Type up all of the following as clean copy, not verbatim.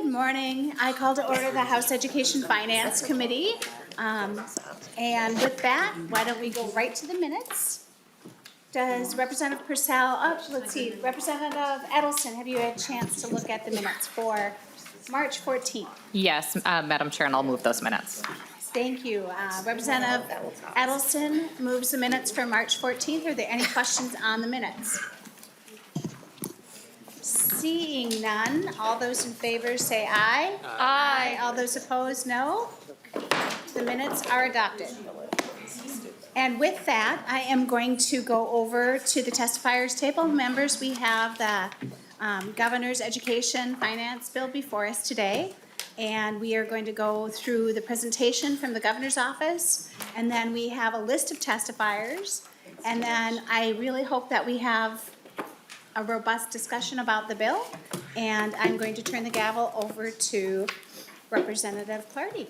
morning. I call to order the House Education Finance Committee. And with that, why don't we go right to the minutes? Does Representative Purcell, Representative Edelson, have you had a chance to look at the minutes for March 14th? Yes, Madam Chair, and I'll move those minutes. Thank you. Representative Edelson moves the minutes for March 14th. Are there any questions on the minutes? Seeing none, all those in favor say aye. Aye. All those opposed, no. The minutes are adopted. And with that, I am going to go over to the testifiers table. Members, we have the Governor's Education Finance Bill before us today. And we are going to go through the presentation from the Governor's office. And then we have a list of testifiers. And then I really hope that we have a robust discussion about the bill. And I'm going to turn the gavel over to Representative Clardy.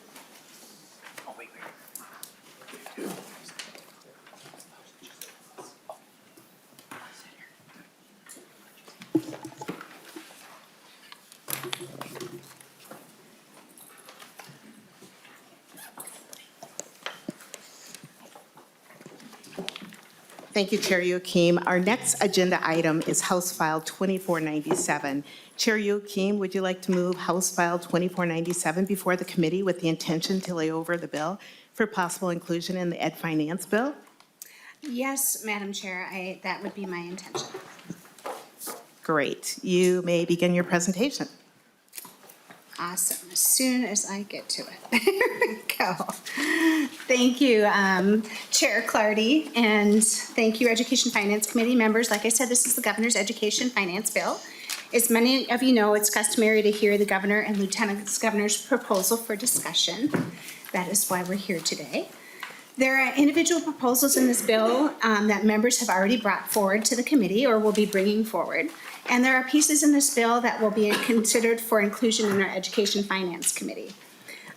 Thank you, Chair Youakim. Our next agenda item is House File 2497. Chair Youakim, would you like to move House File 2497 before the committee with the intention to lay over the bill for possible inclusion in the Ed Finance Bill? Yes, Madam Chair, that would be my intention. Great. You may begin your presentation. Awesome. As soon as I get to it. Here we go. Thank you, Chair Clardy, and thank you, Education Finance Committee members. Like I said, this is the Governor's Education Finance Bill. As many of you know, it's customary to hear the Governor and Lieutenant Governor's proposal for discussion. That is why we're here today. There are individual proposals in this bill that members have already brought forward to the committee or will be bringing forward. And there are pieces in this bill that will be considered for inclusion in our Education Finance Committee.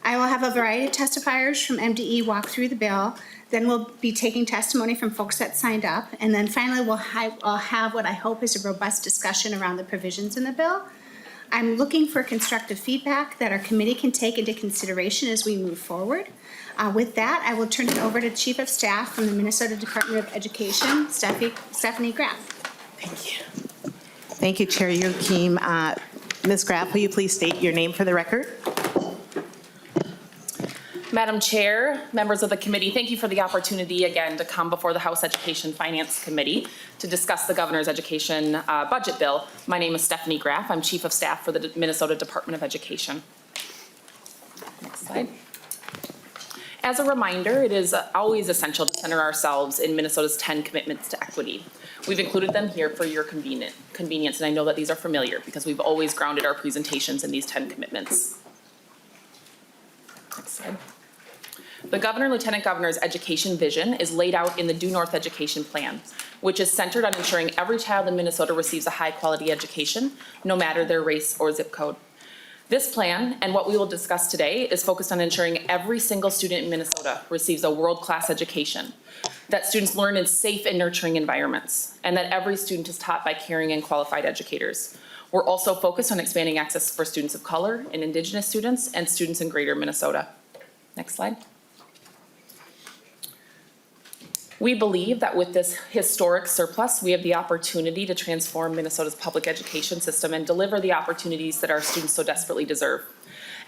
I will have a variety of testifiers from MDE walk through the bill. Then we'll be taking testimony from folks that signed up. And then finally, I'll have what I hope is a robust discussion around the provisions in the bill. I'm looking for constructive feedback that our committee can take into consideration as we move forward. With that, I will turn it over to Chief of Staff from the Minnesota Department of Education, Stephanie Graff. Thank you. Thank you, Chair Youakim. Ms. Graff, will you please state your name for the record? Madam Chair, members of the committee, thank you for the opportunity again to come before the House Education Finance Committee to discuss the Governor's Education Budget Bill. My name is Stephanie Graff. I'm Chief of Staff for the Minnesota Department of Education. Next slide. As a reminder, it is always essential to center ourselves in Minnesota's 10 commitments to equity. We've included them here for your convenience, and I know that these are familiar because we've always grounded our presentations in these 10 commitments. Next slide. The Governor and Lieutenant Governor's education vision is laid out in the Due North Education Plan, which is centered on ensuring every child in Minnesota receives a high-quality education, no matter their race or zip code. This plan, and what we will discuss today, is focused on ensuring every single student in Minnesota receives a world-class education, that students learn in safe and nurturing environments, and that every student is taught by caring and qualified educators. We're also focused on expanding access for students of color and Indigenous students and students in greater Minnesota. Next slide. We believe that with this historic surplus, we have the opportunity to transform Minnesota's public education system and deliver the opportunities that our students so desperately deserve.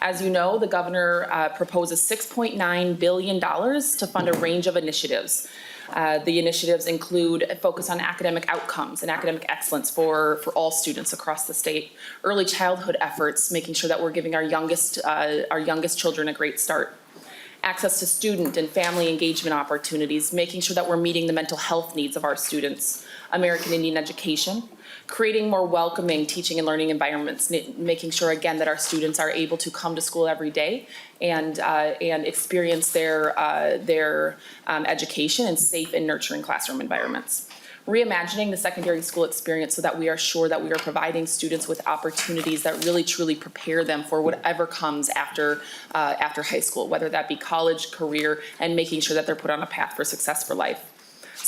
As you know, the Governor proposes $6.9 billion to fund a range of initiatives. The initiatives include a focus on academic outcomes and academic excellence for all students across the state, early childhood efforts, making sure that we're giving our youngest children a great start, access to student and family engagement opportunities, making sure that we're meeting the mental health needs of our students, American Indian education, creating more welcoming teaching and learning environments, making sure again that our students are able to come to school every day and experience their education in safe and nurturing classroom environments. Reimagining the secondary school experience so that we are sure that we are providing students with opportunities that really truly prepare them for whatever comes after high school, whether that be college, career, and making sure that they're put on a path for success for life.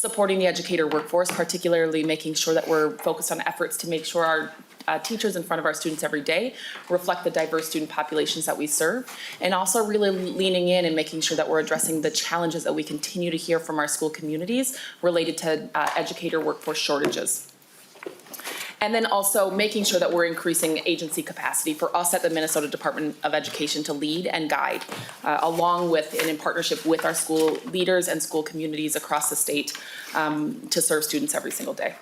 supporting the educator workforce, particularly making sure that we're focused on efforts to make sure our teachers in front of our students every day reflect the diverse student populations that we serve, and also really leaning in and making sure that we're addressing the challenges that we continue to hear from our school communities related to educator workforce shortages. And then also making sure that we're increasing agency capacity for us at the Minnesota Department of Education to lead and guide, along with and in partnership with our school leaders and school communities across the state to serve students every single day.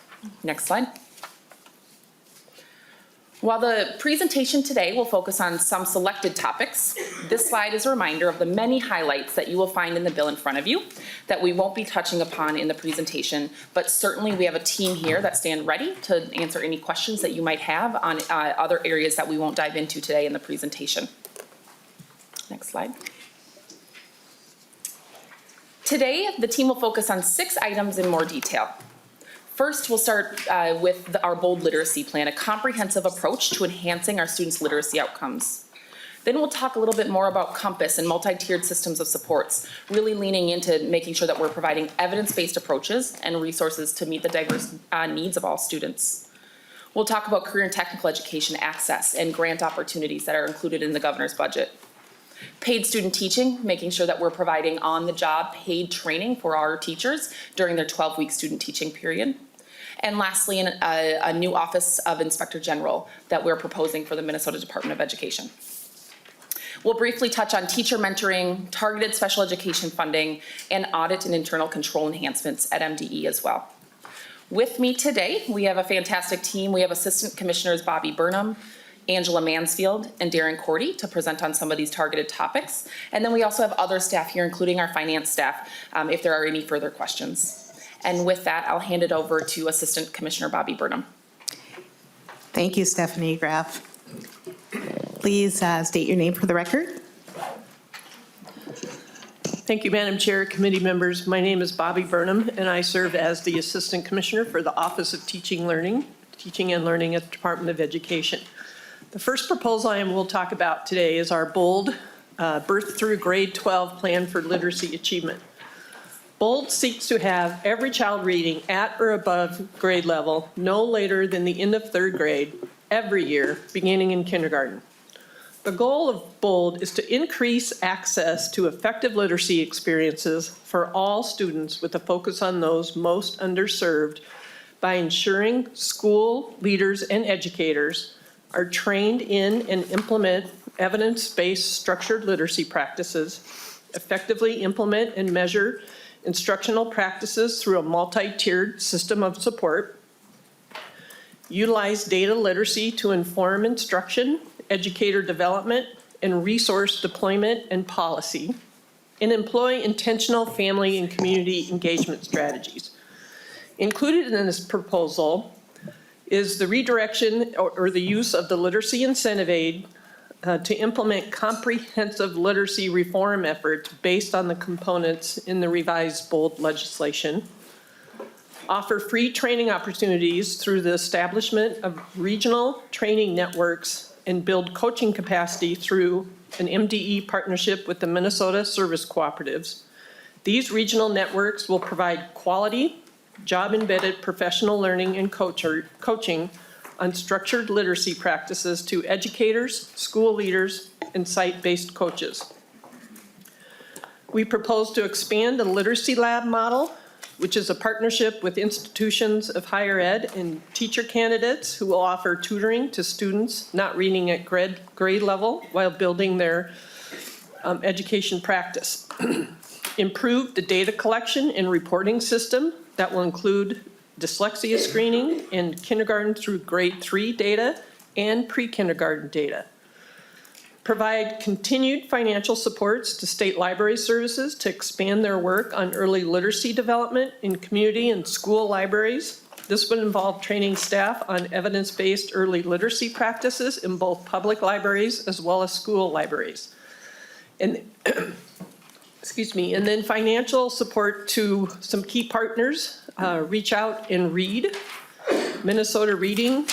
Next slide. While the presentation today will focus on some selected topics, this slide is a reminder of the many highlights that you will find in the bill in front of you that we won't be touching upon in the presentation, but certainly we have a team here that stand ready to answer any questions that you might have on other areas that we won't dive into today in the presentation. Next slide. Today, the team will focus on 6 items in more detail. First, we'll start with our BOLD literacy plan, a comprehensive approach to enhancing our students' literacy outcomes. Then we'll talk a little bit more about Compass and multi-tiered systems of supports, really leaning into making sure that we're providing evidence-based approaches and resources to meet the diverse needs of all students. We'll talk about career and technical education access and grant opportunities that are included in the governor's budget. Paid student teaching, making sure that we're providing on-the-job paid training for our teachers during their 12-week student teaching period. And lastly, a new Office of Inspector General that we're proposing for the Minnesota Department of Education. We'll briefly touch on teacher mentoring, targeted special education funding, and audit and internal control enhancements at MDE as well. With me today, we have a fantastic team. We have Assistant Commissioners Bobby Burnham, Angela Mansfield, and Darren Cordy to present on some of these targeted topics. And then we also have other staff here, including our finance staff, if there are any further questions. And with that, I'll hand it over to Assistant Commissioner Bobby Burnham. Thank you, Stephanie Graff. Please state your name for the record. Thank you, Madam Chair, committee members. My name is Bobby Burnham, and I serve as the Assistant Commissioner for the Office of Teaching and Learning at the Department of Education. The first proposal I will talk about today is our BOLD, Birth Through Grade 12 Plan for Literacy Achievement. BOLD seeks to have every child reading at or above grade level no later than the end of 3rd grade every year, beginning in kindergarten. The goal of BOLD is to increase access to effective literacy experiences for all students with a focus on those most underserved by ensuring school leaders and educators are trained in and implement evidence-based structured literacy practices, effectively implement and measure instructional practices through a multi-tiered system of support, utilize data literacy to inform instruction, educator development, and resource deployment and policy, and employ intentional family and community engagement strategies. Included in this proposal is the redirection or the use of the literacy incentive aid to implement comprehensive literacy reform efforts based on the components in the revised BOLD legislation, offer free training opportunities through the establishment of regional training networks, and build coaching capacity through an MDE partnership with the Minnesota Service Cooperatives. These regional networks will provide quality, job-embedded professional learning and coaching on structured literacy practices to educators, school leaders, and site-based coaches. We propose to expand the literacy lab model, which is a partnership with institutions of higher ed and teacher candidates who will offer tutoring to students not reading at grade level while building their education practice. Improve the data collection and reporting system that will include dyslexia screening in kindergarten through grade 3 data and pre-kindergarten data. Provide continued financial supports to state library services to expand their work on early literacy development in community and school libraries. This would involve training staff on evidence-based early literacy practices in both public libraries as well as school libraries. And excuse me, and then financial support to some key partners, Reach Out and Read, Minnesota Reading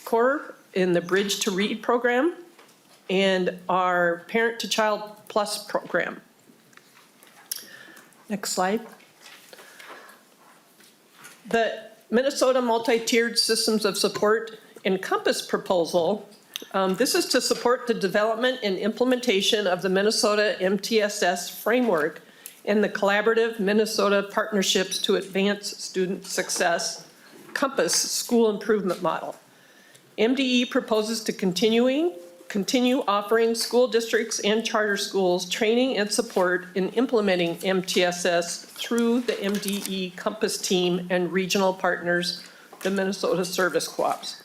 Corps in the Bridge to Read program, and our Parent to Child Plus program. Next slide. The Minnesota Multi-Tiered Systems of Support Encompass proposal, this is to support the development and implementation of the Minnesota MTSS framework and the collaborative Minnesota Partnerships to Advance Student Success Compass School Improvement Model. MDE proposes to continue offering school districts and charter schools training and support in implementing MTSS through the MDE Compass team and regional partners, the Minnesota Service Co-ops.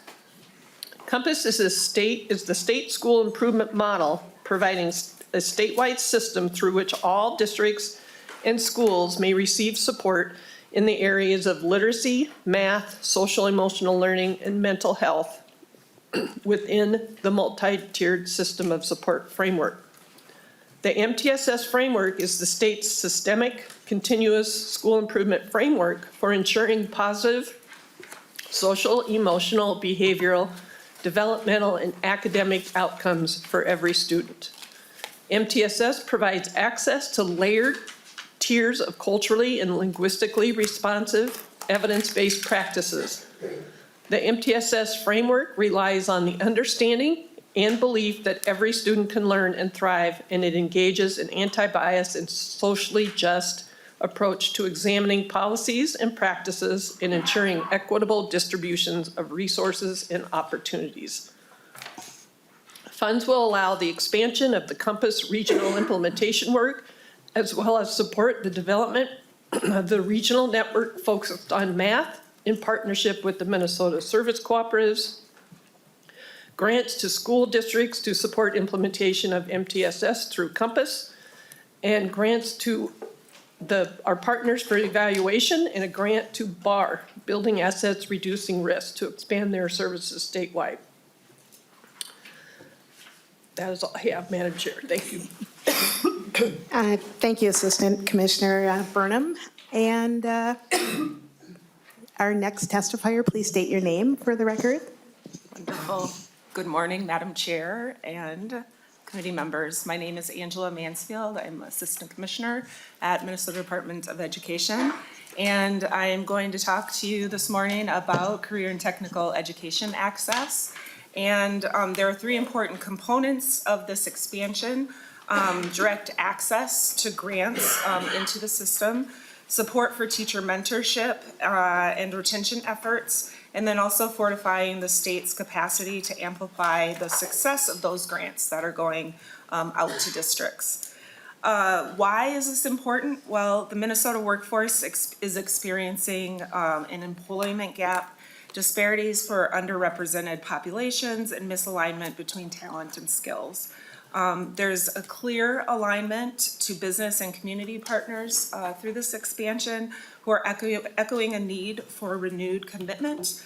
Compass is the state school improvement model, providing a statewide system through which all districts and schools may receive support in the areas of literacy, math, social emotional learning, and mental health within the multi-tiered system of support framework. The MTSS framework is the state's systemic, continuous school improvement framework for ensuring positive social, emotional, behavioral, developmental, and academic outcomes for every student. MTSS provides access to layered tiers of culturally and linguistically responsive, evidence-based practices. The MTSS framework relies on the understanding and belief that every student can learn and thrive, and it engages an anti-bias and socially just approach to examining policies and practices and ensuring equitable distributions of resources and opportunities. Funds will allow the expansion of the Compass regional implementation work, as well as support the development of the regional network focused on math in partnership with the Minnesota Service Cooperatives, grants to school districts to support implementation of MTSS through Compass, and grants to our partners for evaluation, and a grant to BAR, Building Assets Reducing Risk, to expand their services statewide. That is all I have, Madam Chair. Thank you. Thank you, Assistant Commissioner Burnham. And our next testifier, please state your name for the record. Wonderful. Good morning, Madam Chair and committee members. My name is Angela Mansfield. I'm Assistant Commissioner at Minnesota Department of Education. And I am going to talk to you this morning about career and technical education access. And there are three important components of this expansion. Direct access to grants into the system, support for teacher mentorship and retention efforts, and then also fortifying the state's capacity to amplify the success of those grants that are going out to districts. Why is this important? Well, the Minnesota workforce is experiencing an employment gap, disparities for underrepresented populations, and misalignment between talent and skills. There's a clear alignment to business and community partners through this expansion who are echoing a need for renewed commitment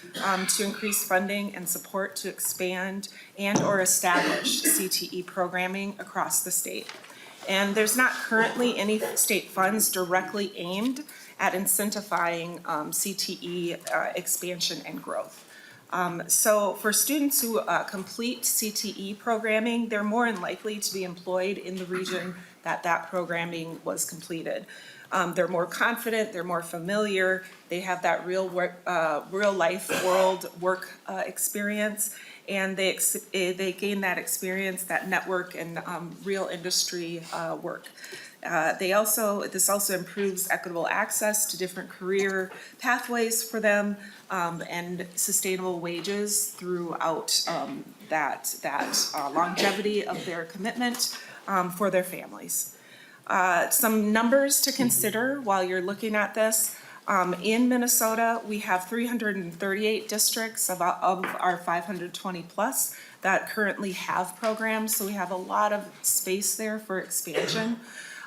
to increase funding and support to expand and or establish CTE programming across the state. And there's not currently any state funds directly aimed at incentivizing CTE expansion and growth. So for students who complete CTE programming, they're more than likely to be employed in the region that programming was completed. They're more confident, they're more familiar, they have that real life world work experience, and they gain that experience, that network, and real industry work. This also improves equitable access to different career pathways for them and sustainable wages throughout that longevity of their commitment for their families. Some numbers to consider while you're looking at this. In Minnesota, we have 338 districts of our 520 plus that currently have programs, so we have a lot of space there for expansion.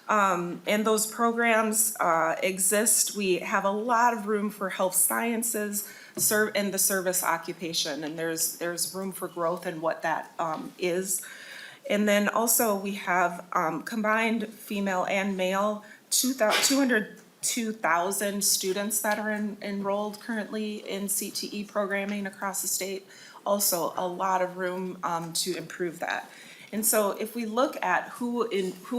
And those programs exist. We have a lot of room for health sciences in the service occupation, and there's room for growth in what that is. And then also we have combined female and male 202,000 students that are enrolled currently in CTE programming across the state. Also a lot of room to improve that. And so if we look at who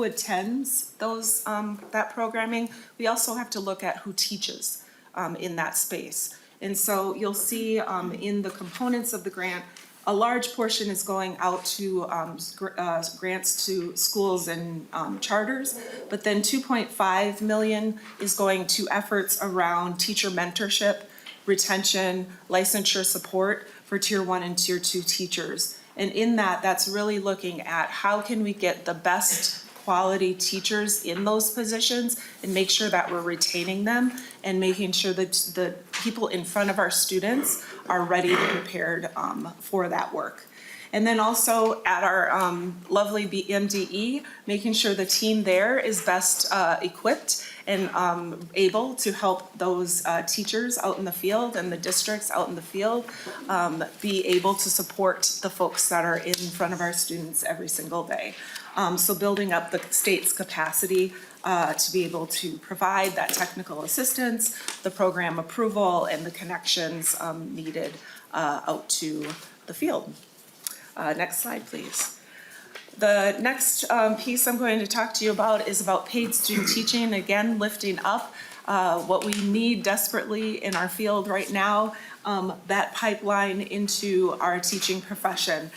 attends that programming, we also have to look at who teaches in that space. And so you'll see in the components of the grant, a large portion is going out to grants to schools and charters, but then 2.5 million is going to efforts around teacher mentorship, retention, licensure support for Tier 1 and Tier 2 teachers. And in that, that's really looking at how can we get the best quality teachers in those positions and make sure that we're retaining them and making sure that the people in front of our students are ready and prepared for that work. And then also at our lovely MDE, making sure the team there is best equipped and able to help those teachers out in the field and the districts out in the field be able to support the folks that are in front of our students every single day. So building up the state's capacity to be able to provide that technical assistance, the program approval, and the connections needed out to the field. Next slide, please. The next piece I'm going to talk to you about is about paid student teaching, again, lifting up what we need desperately in our field right now, that pipeline into our teaching profession.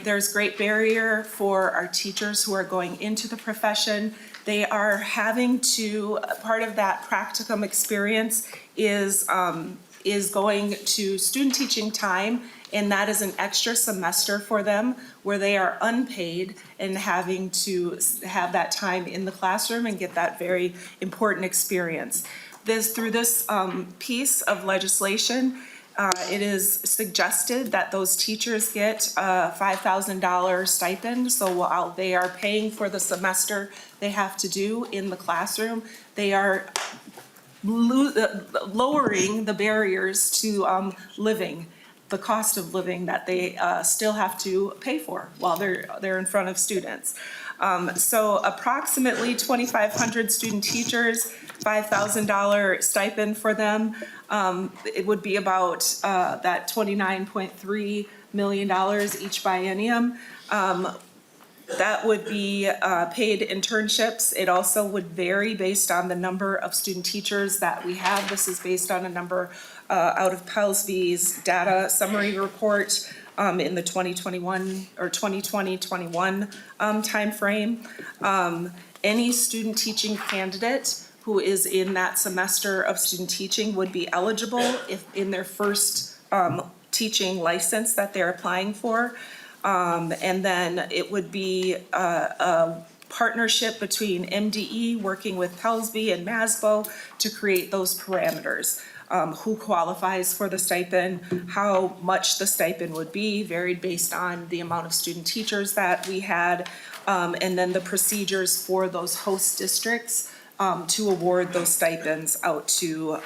There's great barrier for our teachers who are going into the profession. They are having to, part of that practicum experience is going to student teaching time, and that is an extra semester for them where they are unpaid and having to have that time in the classroom and get that very important experience. Through this piece of legislation, it is suggested that those teachers get a $5,000 stipend. So while they are paying for the semester they have to do in the classroom, they are lowering the barriers to living, the cost of living that they still have to pay for while they're in front of students. So approximately 2,500 student teachers, $5,000 stipend for them. It would be about that $29.3 million each biennium. That would be paid internships. It also would vary based on the number of student teachers that we have. This is based on a number out of PELSB's data summary report in the 2021 or 2020-21 timeframe. Any student teaching candidate who is in that semester of student teaching would be eligible if in their first teaching license that they're applying for. And then it would be a partnership between MDE working with PELSB and MASBO to create those parameters. Who qualifies for the stipend, how much the stipend would be, varied based on the amount of student teachers that we had, and then the procedures for those host districts to award those stipends out to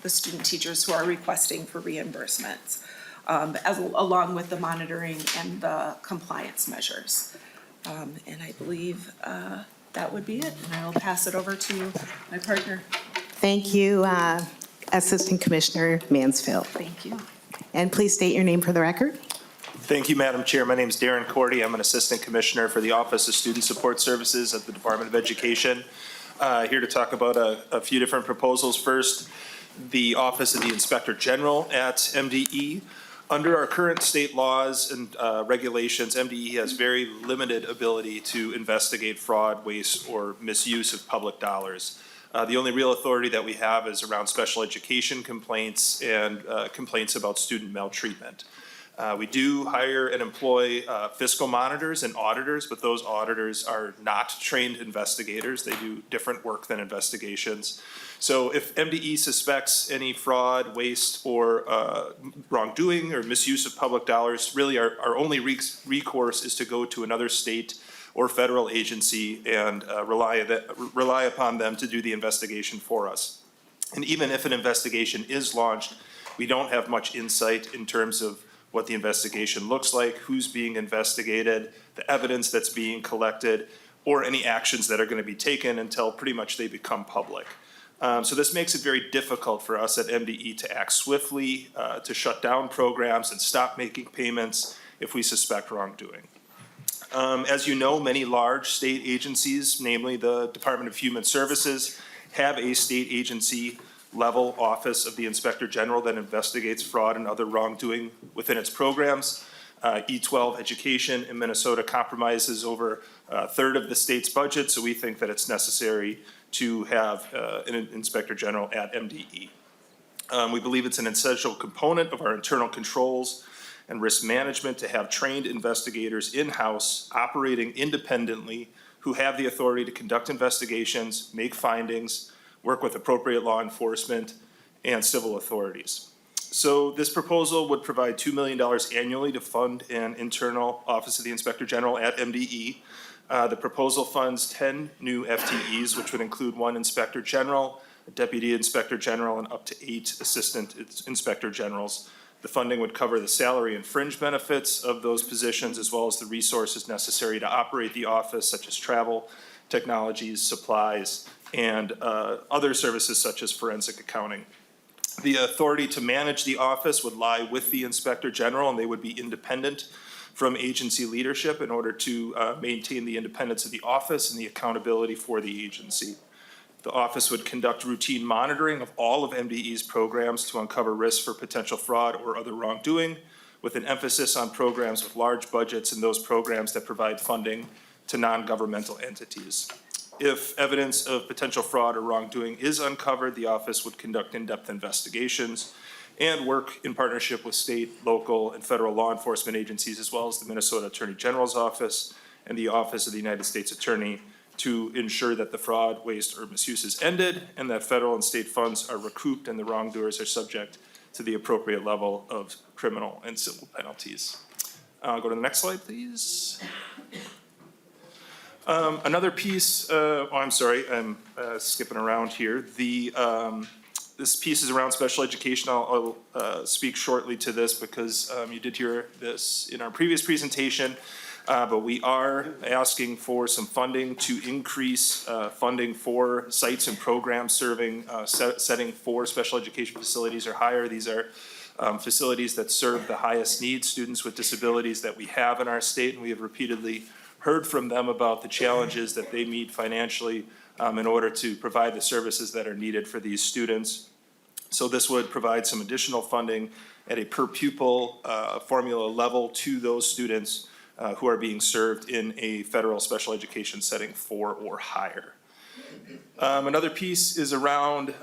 the student teachers who are requesting for reimbursements, along with the monitoring and the compliance measures. And I believe that would be it, and I will pass it over to my partner. Thank you, Assistant Commissioner Mansfield. Thank you. And please state your name for the record. Thank you, Madam Chair. My name is Darren Cordy. I'm an Assistant Commissioner for the Office of Student Support Services at the Department of Education. Here to talk about a few different proposals. First, the Office of the Inspector General at MDE. Under our current state laws and regulations, MDE has very limited ability to investigate fraud, waste, or misuse of public dollars. The only real authority that we have is around special education complaints and complaints about student maltreatment. We do hire and employ fiscal monitors and auditors, but those auditors are not trained investigators. They do different work than investigations. So if MDE suspects any fraud, waste, or wrongdoing or misuse of public dollars, really our only recourse is to go to another state or federal agency and rely upon them to do the investigation for us. And even if an investigation is launched, we don't have much insight in terms of what the investigation looks like, who's being investigated, the evidence that's being collected, or any actions that are going to be taken until pretty much they become public. So this makes it very difficult for us at MDE to act swiftly, to shut down programs and stop making payments if we suspect wrongdoing. As you know, many large state agencies, namely the Department of Human Services, have a state agency level office of the Inspector General that investigates fraud and other wrongdoing within its programs. E12 education in Minnesota compromises over a third of the state's budget, so we think that it's necessary to have an Inspector General at MDE. We believe it's an essential component of our internal controls and risk management to have trained investigators in-house operating independently who have the authority to conduct investigations, make findings, work with appropriate law enforcement and civil authorities. So this proposal would provide $2 million annually to fund an internal Office of the Inspector General at MDE. The proposal funds 10 new FTEs, which would include 1 Inspector General, a Deputy Inspector General, and up to 8 Assistant Inspector Generals. The funding would cover the salary and fringe benefits of those positions, as well as the resources necessary to operate the office, such as travel, technologies, supplies, and other services such as forensic accounting. The authority to manage the office would lie with the Inspector General, and they would be independent from agency leadership in order to maintain the independence of the office and the accountability for the agency. The office would conduct routine monitoring of all of MDE's programs to uncover risks for potential fraud or other wrongdoing, with an emphasis on programs with large budgets and those programs that provide funding to non-governmental entities. If evidence of potential fraud or wrongdoing is uncovered, the office would conduct in-depth investigations and work in partnership with state, local, and federal law enforcement agencies, as well as the Minnesota Attorney General's office and the Office of the United States Attorney, to ensure that the fraud, waste, or misuse is ended and that federal and state funds are recouped and the wrongdoers are subject to the appropriate level of criminal and civil penalties. Go to the next slide, please. Another piece, I'm sorry, I'm skipping around here. This piece is around special education. I'll speak shortly to this because you did hear this in our previous presentation. But we are asking for some funding to increase funding for sites and programs serving setting for special education facilities or higher. These are facilities that serve the highest needs students with disabilities that we have in our state, and we have repeatedly heard from them about the challenges that they meet financially in order to provide the services that are needed for these students. So this would provide some additional funding at a per pupil formula level to those students who are being served in a federal special education setting 4 or higher. Another piece is around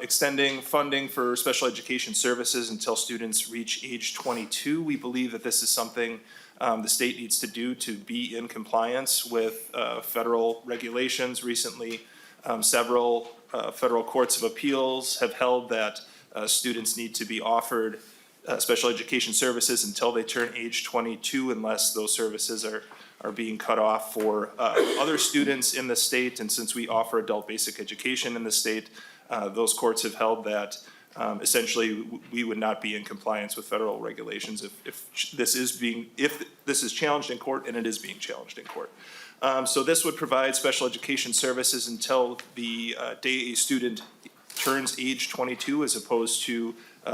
extending funding for special education services until students reach age 22. We believe that this is something the state needs to do to be in compliance with federal regulations. Recently, several federal courts of appeals have held that students need to be offered special education services until they turn age 22 unless those services are being cut off for other students in the state. And since we offer adult basic education in the state, those courts have held that essentially we would not be in compliance with federal regulations if this is challenged in court, and it is being challenged in court. So this would provide special education services until the day a student turns age 22 as opposed to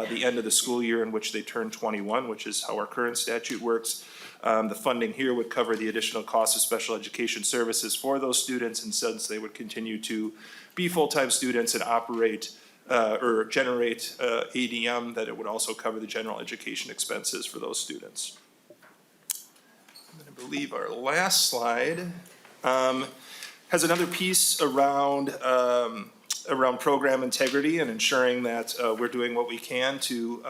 the end of the school year in which they turn 21, which is how our current statute works. The funding here would cover the additional cost of special education services for those students, and since they would continue to be full-time students and operate or generate ADM, that it would also cover the general education expenses for those students. And I believe our last slide has another piece around around program integrity and ensuring that we're doing what we can to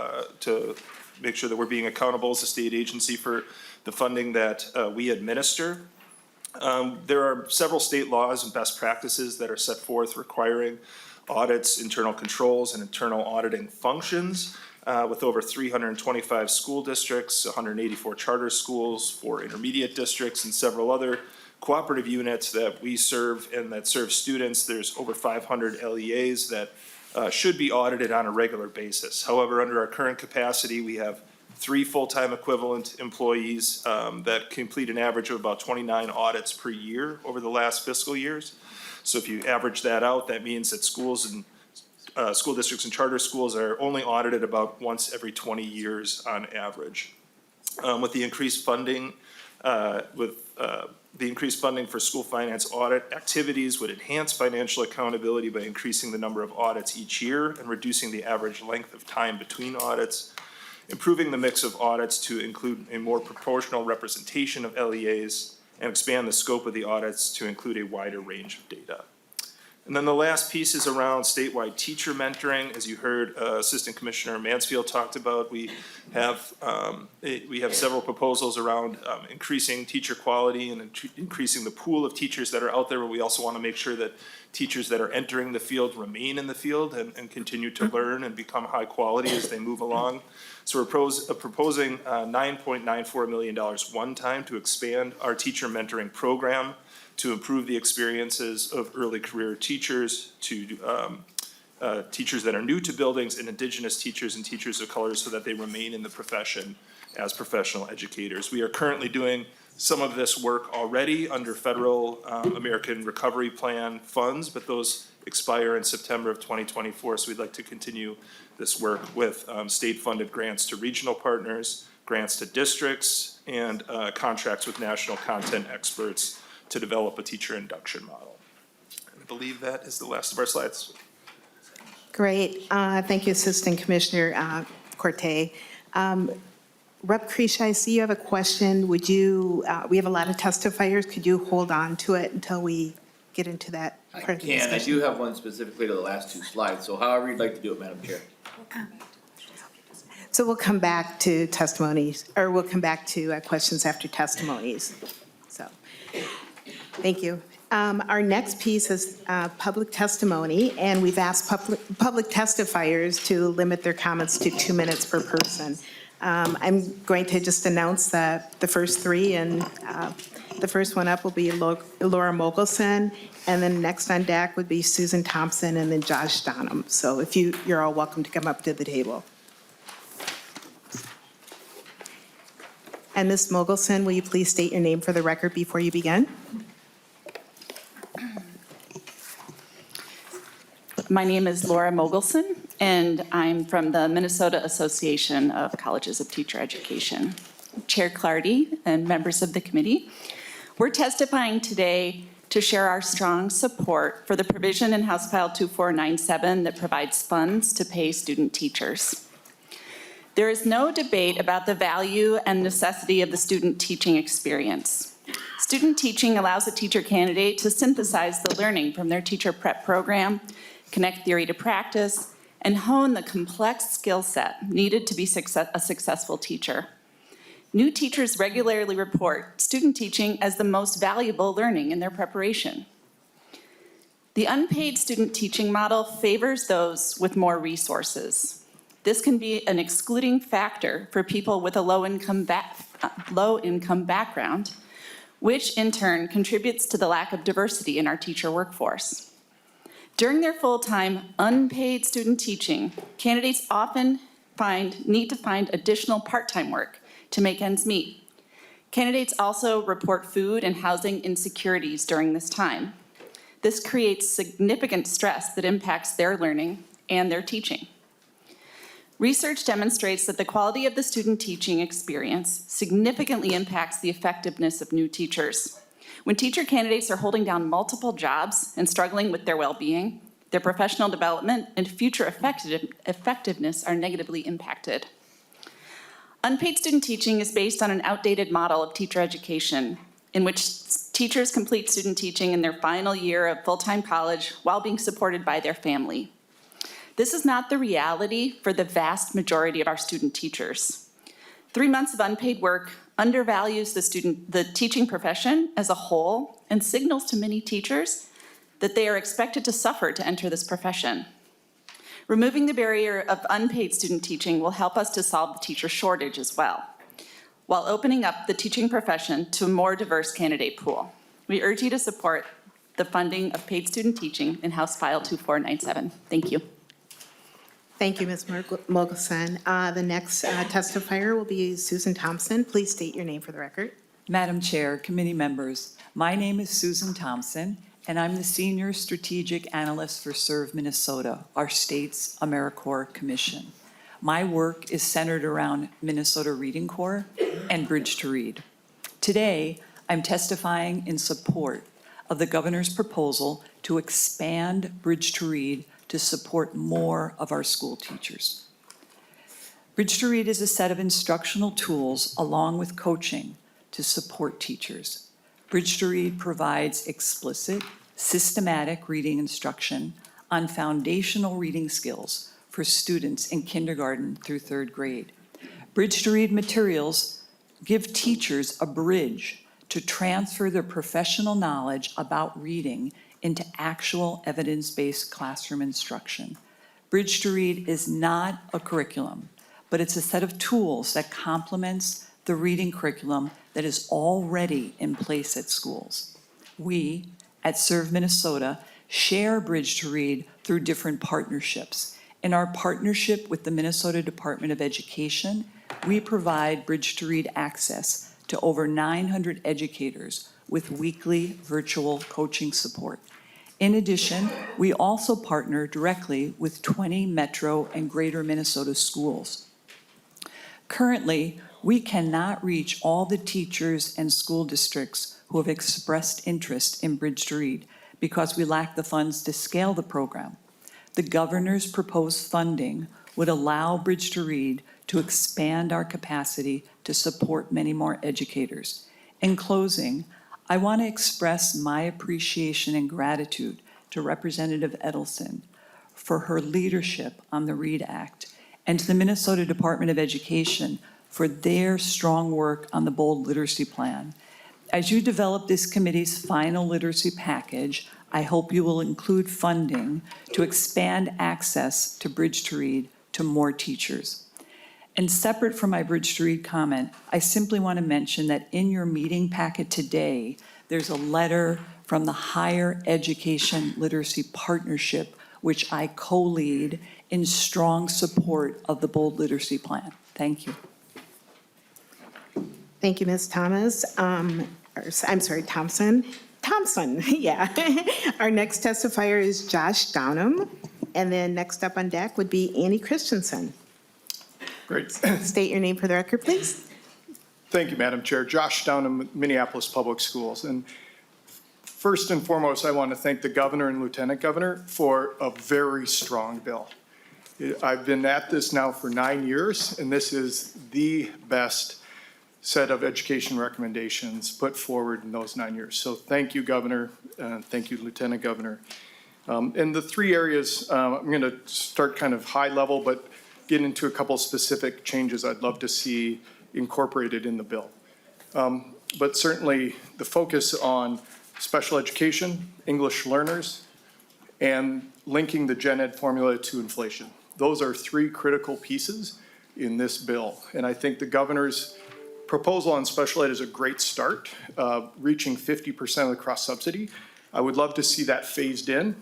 make sure that we're being accountable as a state agency for the funding that we administer. There are several state laws and best practices that are set forth requiring audits, internal controls, and internal auditing functions with over 325 school districts, 184 charter schools, 4 intermediate districts, and several other cooperative units that we serve and that serve students. There's over 500 LEAs that should be audited on a regular basis. However, under our current capacity, we have 3 full-time equivalent employees that complete an average of about 29 audits per year over the last fiscal years. So if you average that out, that means that schools and school districts and charter schools are only audited about once every 20 years on average. With the increased funding The increased funding for school finance audit activities would enhance financial accountability by increasing the number of audits each year and reducing the average length of time between audits, improving the mix of audits to include a more proportional representation of LEAs, and expand the scope of the audits to include a wider range of data. And then the last piece is around statewide teacher mentoring. As you heard Assistant Commissioner Mansfield talked about, we have several proposals around increasing teacher quality and increasing the pool of teachers that are out there, but we also want to make sure that teachers that are entering the field remain in the field and continue to learn and become high quality as they move along. So we're proposing $9.94 million one time to expand our teacher mentoring program, to improve the experiences of early career teachers, to teachers that are new to buildings, and Indigenous teachers and teachers of color, so that they remain in the profession as professional educators. We are currently doing some of this work already under federal American Recovery Plan funds, but those expire in September of 2024, so we'd like to continue this work with state-funded grants to regional partners, grants to districts, and contracts with national content experts to develop a teacher induction model. And I believe that is the last of our slides. Great. Thank you, Assistant Commissioner Corte. Rep. Creech, I see you have a question. Would you, we have a lot of testifiers. Could you hold on to it until we get into that I part of the can. I discussion? do have one specifically to the last two slides, so however you'd like to do it, Madam Chair. So we'll come back to testimonies, or we'll come back to questions after testimonies. So, thank you. Our next piece is public testimony, and we've asked public testifiers to limit their comments to 2 minutes per person. I'm going to just announce the first three, and the first one up will be Laura Mogelson, and then next on deck would be Susan Thompson, and then Josh Donham. So if you're all welcome to come up to the table. And Ms. Mogelson, will you please state your name for the record before you begin? My name is Laura Mogelson, and I'm from the Minnesota Association of Colleges of Teacher Education. Chair Clardy and members of the committee, we're testifying today to share our strong support for the provision in House File 2497 that provides funds to pay student teachers. There is no debate about the value and necessity of the student teaching experience. Student teaching allows a teacher candidate to synthesize the learning from their teacher prep program, connect theory to practice, and hone the complex skill set needed to be a successful teacher. New teachers regularly report student teaching as the most valuable learning in their preparation. The unpaid student teaching model favors those with more resources. This can be an excluding factor for people with a low-income background, which in turn contributes to the lack of diversity in our teacher workforce. During their full-time, unpaid student teaching, candidates often need to find additional part-time work to make ends meet. Candidates also report food and housing insecurities during this time. This creates significant stress that impacts their learning and their teaching. Research demonstrates that the quality of the student teaching experience significantly impacts the effectiveness of new teachers. When teacher candidates are holding down multiple jobs and struggling with their well-being, their professional development and future effectiveness are negatively impacted. Unpaid student teaching is based on an outdated model of teacher education in which teachers complete student teaching in their final year of full-time college while being supported by their family. This is not the reality for the vast majority of our student teachers. 3 months of unpaid work undervalues the teaching profession as a whole and signals to many teachers that they are expected to suffer to enter this profession. Removing the barrier of unpaid student teaching will help us to solve the teacher shortage as well, while opening up the teaching profession to a more diverse candidate pool. We urge you to support the funding of paid student teaching in House File 2497. Thank you. Thank you, Ms. Mogelson. The next testifier will be Susan Thompson. Please state your name for the record. Madam Chair, committee members, my name is Susan Thompson, and I'm the Senior Strategic Analyst for Serve Minnesota, our state's AmeriCorps Commission. My work is centered around Minnesota Reading Corps and Bridge to Read. Today, I'm testifying in support of the governor's proposal to expand Bridge to Read to support more of our school teachers. Bridge to Read is a set of instructional tools along with coaching to support teachers. Bridge to Read provides explicit, systematic reading instruction on foundational reading skills for students in kindergarten through third grade. Bridge to Read materials give teachers a bridge to transfer their professional knowledge about reading into actual evidence-based classroom instruction. Bridge to Read is not a curriculum, but it's a set of tools that complements the reading curriculum that is already in place at schools. We, at Serve Minnesota, share Bridge to Read through different partnerships. In our partnership with the Minnesota Department of Education, we provide Bridge to Read access to over 900 educators with weekly virtual coaching support. In addition, we also partner directly with 20 Metro and Greater Minnesota schools. Currently, we cannot reach all the teachers and school districts who have expressed interest in Bridge to Read because we lack the funds to scale the program. The governor's proposed funding would allow Bridge to Read to expand our capacity to support many more educators. In closing, I want to express my appreciation and gratitude to Representative Edelson for her leadership on the READ Act and to the Minnesota Department of Education for their strong work on the Bold Literacy Plan. As you develop this committee's final literacy package, I hope you will include funding to expand access to Bridge to Read to more teachers. And separate from my Bridge to Read comment, I simply want to mention that in your meeting packet today, there's a letter from the Higher Education Literacy Partnership, which I co-lead in strong support of the Bold Literacy Plan. Thank you. Thank you, Ms. Thomas. I'm sorry, Thompson. Thompson, yeah. Our next testifier is Josh Downham. And then next up on deck would be Annie Christensen. Great. State your name for the record, please. Thank you, Madam Chair. Josh Downham, Minneapolis Public Schools. And first and foremost, I want to thank the governor and lieutenant governor for a very strong bill. I've been at this now for 9 years, and this is the best set of education recommendations put forward in those 9 years. So thank you, Governor. Thank you, Lieutenant Governor. And the three areas, I'm going to start kind of high level, but get into a couple specific changes I'd love to see incorporated in the bill. But certainly the focus on special education, English learners, and linking the gen ed formula to inflation. Those are three critical pieces in this bill. And I think the governor's proposal on special ed is a great start, reaching 50% of the cross subsidy. I would love to see that phased in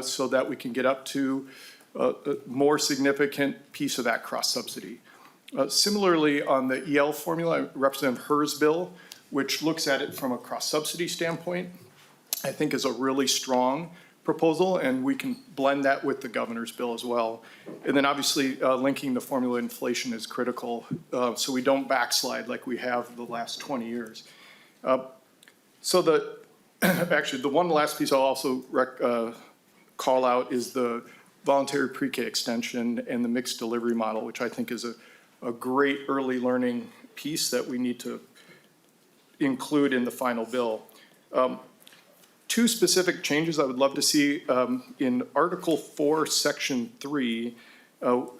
so that we can get up to a more significant piece of that cross subsidy. Similarly, on the EL formula, Representative Herr's bill, which looks at it from a cross subsidy standpoint, I think is a really strong proposal, and we can blend that with the governor's bill as well. And then obviously linking the formula inflation is critical so we don't backslide like we have the last 20 years. So actually the one last piece I'll also call out is the voluntary pre-K extension and the mixed delivery model, which I think is a great early learning piece that we need to include in the final bill. Two specific changes I would love to see in Article 4, Section 3,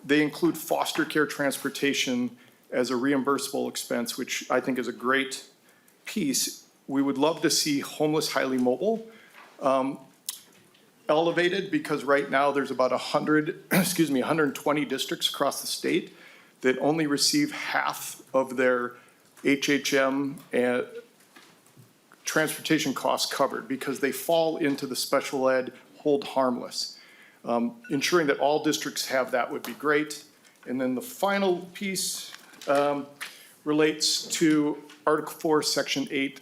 they include foster care transportation as a reimbursable expense, which I think is a great piece. We would love to see homeless highly mobile elevated, because right now there's about 120 districts across the state that only receive half of their HHM and transportation costs covered because they fall into the special ed hold harmless. Ensuring that all districts have that would be great. And then the final piece relates to Article 4, Section 8,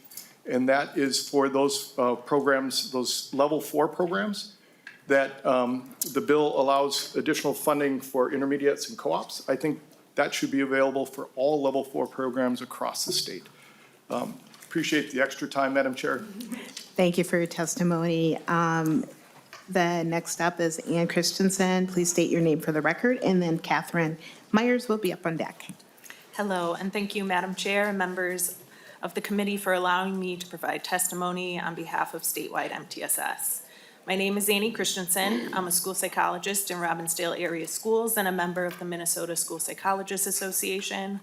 and that is for those programs, those level 4 programs that the bill allows additional funding for intermediates and co-ops. I think that should be available for all level 4 programs across the state. Appreciate the extra time, Madam Chair. Thank you for your testimony. The next up is Ann Christensen. Please state your name for the record, and then Catherine Myers will be up on deck. Hello, and thank you, Madam Chair and members of the committee for allowing me to provide testimony on behalf of statewide MTSS. My name is Annie Christensen. I'm a school psychologist in Robbinsdale area schools and a member of the Minnesota School Psychologists Association.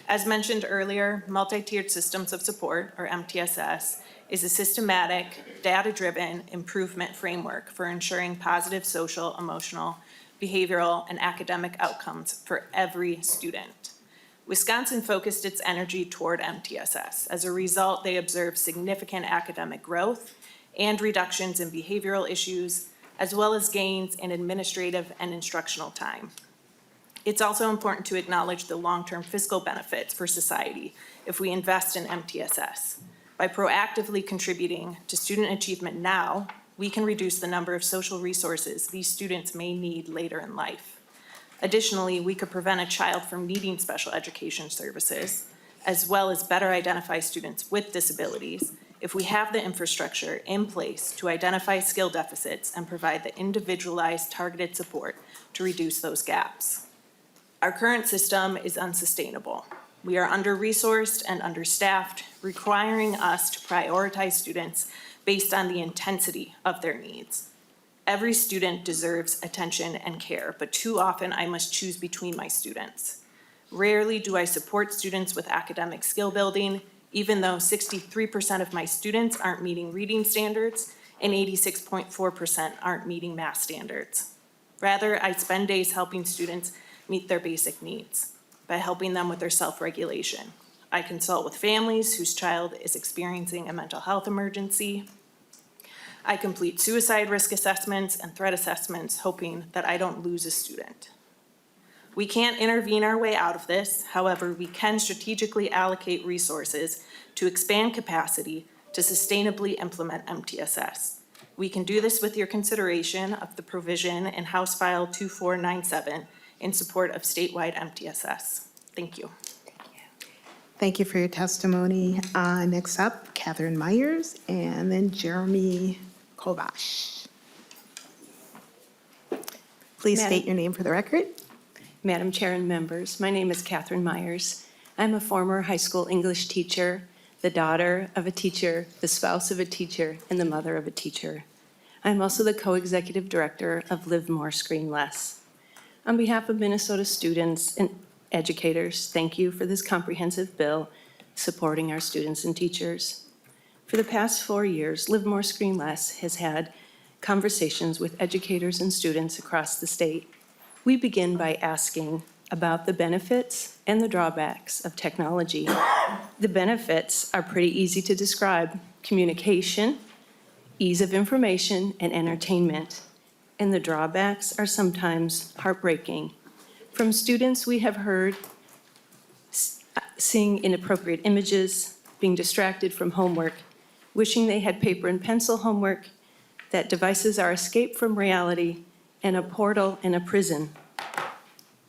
As mentioned earlier, multi-tiered systems of support, or MTSS, is a systematic, data-driven improvement framework for ensuring positive social, emotional, behavioral, and academic outcomes for every student. Wisconsin focused its energy toward MTSS. As a result, they observed significant academic growth and reductions in behavioral issues, as well as gains in administrative and instructional time. It's also important to acknowledge the long-term fiscal benefits for society if we invest in MTSS. By proactively contributing to student achievement now, we can reduce the number of social resources these students may need later in life. Additionally, we could prevent a child from needing special education services, as well as better identify students with disabilities if we have the infrastructure in place to identify skill deficits and provide the individualized targeted support to reduce those gaps. Our current system is unsustainable. We are under-resourced and understaffed, requiring us to prioritize students based on the intensity of their needs. Every student deserves attention and care, but too often I must choose between my students. Rarely do I support students with academic skill building, even though 63% of my students aren't meeting reading standards and 86.4% aren't meeting math standards. Rather, I spend days helping students meet their basic needs by helping them with their self-regulation. I consult with families whose child is experiencing a mental health emergency. I complete suicide risk assessments and threat assessments, hoping that I don't lose a student. We can't intervene our way out of this. However, we can strategically allocate resources to expand capacity to sustainably implement MTSS. We can do this with your consideration of the provision in House File 2497 in support of statewide MTSS. Thank you. Thank you for your testimony. Next up, Catherine Myers, and then Jeremy Kovash. Please state your name for the record. Madam Chair and members, my name is Catherine Myers. I'm a former high school English teacher, the daughter of a teacher, the spouse of a teacher, and the mother of a teacher. I'm also the co-executive director of Live More, Screen Less. On behalf of Minnesota students and educators, thank you for this comprehensive bill supporting our students and teachers. For the past 4 years, Live More, Screen Less has had conversations with educators and students across the state. We begin by asking about the benefits and the drawbacks of technology. The benefits are pretty easy to describe: communication, ease of information, and entertainment. And the drawbacks are sometimes heartbreaking. From students, we have heard seeing inappropriate images, being distracted from homework, wishing they had paper and pencil homework, that devices are escape from reality, and a portal and a prison.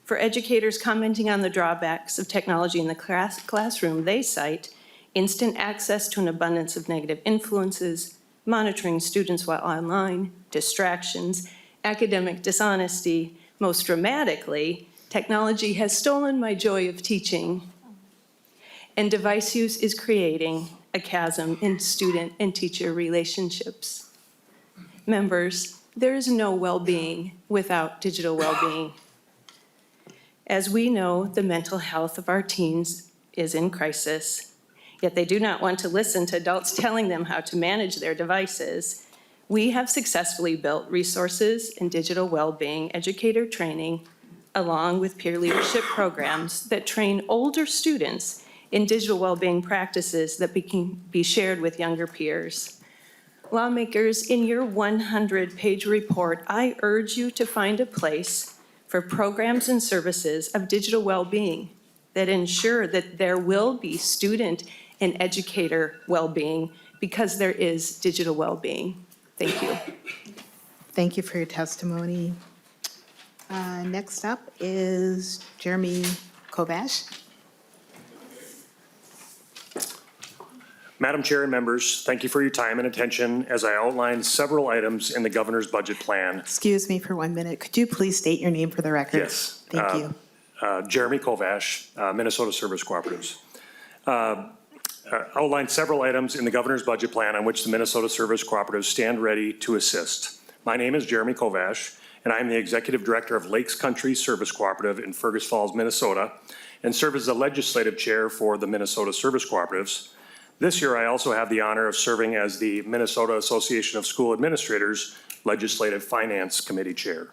For educators commenting on the drawbacks of technology in the classroom, they cite instant access to an abundance of negative influences, monitoring students while online, distractions, academic dishonesty. Most dramatically, technology has stolen my joy of teaching, and device use is creating a chasm in student and teacher relationships. Members, there is no well-being without digital well-being. As we know, the mental health of our teens is in crisis, yet they do not want to listen to adults telling them how to manage their devices. We have successfully built resources in digital well-being educator training, along with peer leadership programs that train older students in digital well-being practices that can be shared with younger peers. Lawmakers, in your 100-page report, I urge you to find a place for programs and services of digital well-being that ensure that there will be student and educator well-being, because there is digital well-being. Thank you. Thank you for your testimony. Next up is Jeremy Kovash. Madam Chair and members, thank you for your time and attention as I outlined several items in the governor's budget plan. Excuse me for 1 minute. Could you please state your name for the record? Yes. Thank you. Jeremy Kovash, Minnesota Service Cooperatives. Outlined several items in the governor's budget plan on which the Minnesota Service Cooperatives stand ready to assist. My name is Jeremy Kovash, and I am the Executive Director of Lakes Country Service Cooperative in Fergus Falls, Minnesota, and serve as the Legislative Chair for the Minnesota Service Cooperatives. This year, I also have the honor of serving as the Minnesota Association of School Administrators Legislative Finance Committee Chair.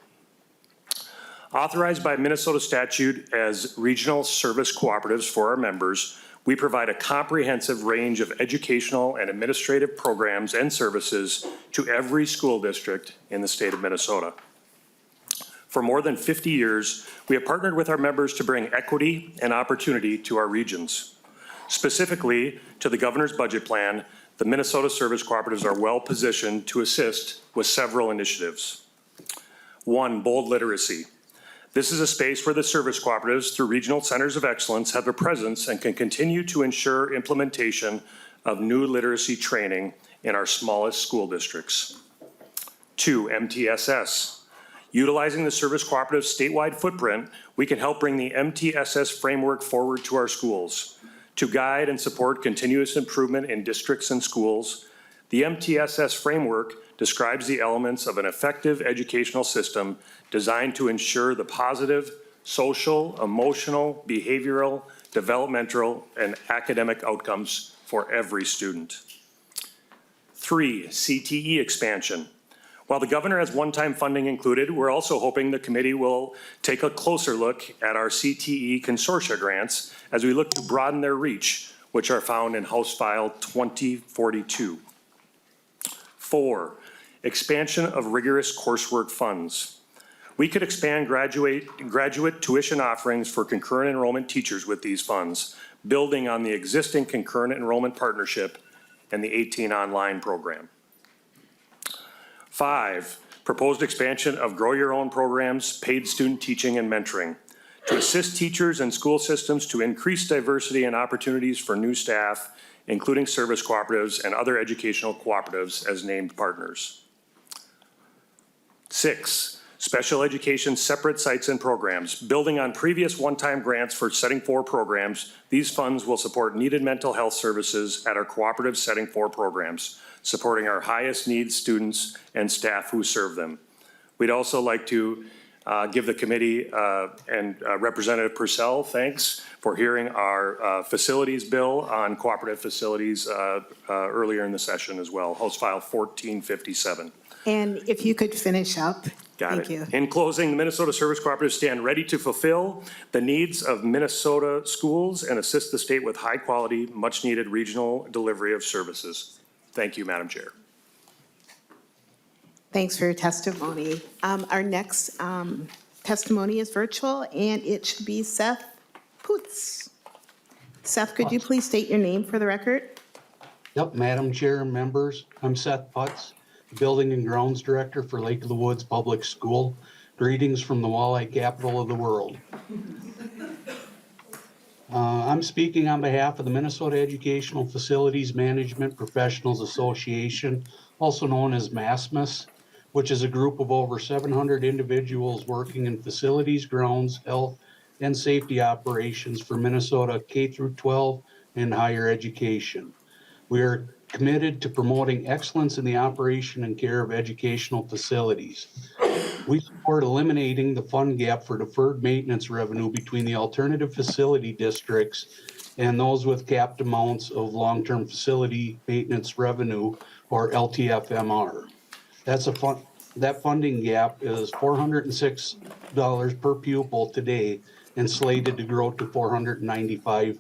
Authorized by Minnesota statute as regional service cooperatives for our members, we provide a comprehensive range of educational and administrative programs and services to every school district in the state of Minnesota. For more than 50 years, we have partnered with our members to bring equity and opportunity to our regions. Specifically, to the governor's budget plan, the Minnesota Service Cooperatives are well positioned to assist with several initiatives. One, bold literacy. This is a space where the service cooperatives, through regional centers of excellence, have a presence and can continue to ensure implementation of new literacy training in our smallest school districts. Two, MTSS. Utilizing the service cooperative's statewide footprint, we can help bring the MTSS framework forward to our schools. To guide and support continuous improvement in districts and schools, the MTSS framework describes the elements of an effective educational system designed to ensure the positive social, emotional, behavioral, developmental, and academic outcomes for every student. Three, CTE expansion. While the governor has one-time funding included, we're also hoping the committee will take a closer look at our CTE consortia grants as we look to broaden their reach, which are found in House File 2042. Four, expansion of rigorous coursework funds. We could expand graduate tuition offerings for concurrent enrollment teachers with these funds, building on the existing concurrent enrollment partnership and the 18 online program. Five, proposed expansion of Grow Your Own programs, paid student teaching and mentoring to assist teachers and school systems to increase diversity and opportunities for new staff, including service cooperatives and other educational cooperatives as named partners. Six, special education separate sites and programs. Building on previous one-time grants for Setting 4 programs, these funds will support needed mental health services at our cooperative Setting 4 programs, supporting our highest needs students and staff who serve them. We'd also like to give the committee and Representative Purcell thanks for hearing our facilities bill on cooperative facilities earlier in the session as well, House File 1457. And if you could finish up. Got it. Thank you. In closing, the Minnesota Service Cooperatives stand ready to fulfill the needs of Minnesota schools and assist the state with high quality, much needed regional delivery of services. Thank you, Madam Chair. Thanks for your testimony. Our next testimony is virtual, and it should be Seth Putz. Seth, could you please state your name for the record? Yep, Madam Chair and members, I'm Seth Putz, Building and Grounds Director for Lake of the Woods Public School. Greetings from the walleye capital of the world. I'm speaking on behalf of the Minnesota Educational Facilities Management Professionals Association, also known as MASMAS, which is a group of over 700 individuals working in facilities, grounds, health, and safety operations for Minnesota K through 12 and higher education. We are committed to promoting excellence in the operation and care of educational facilities. We support eliminating the fund gap for deferred maintenance revenue between the alternative facility districts and those with capped amounts of long-term facility maintenance revenue, or LTFMR. That funding gap is $406 per pupil today and slated to grow to $495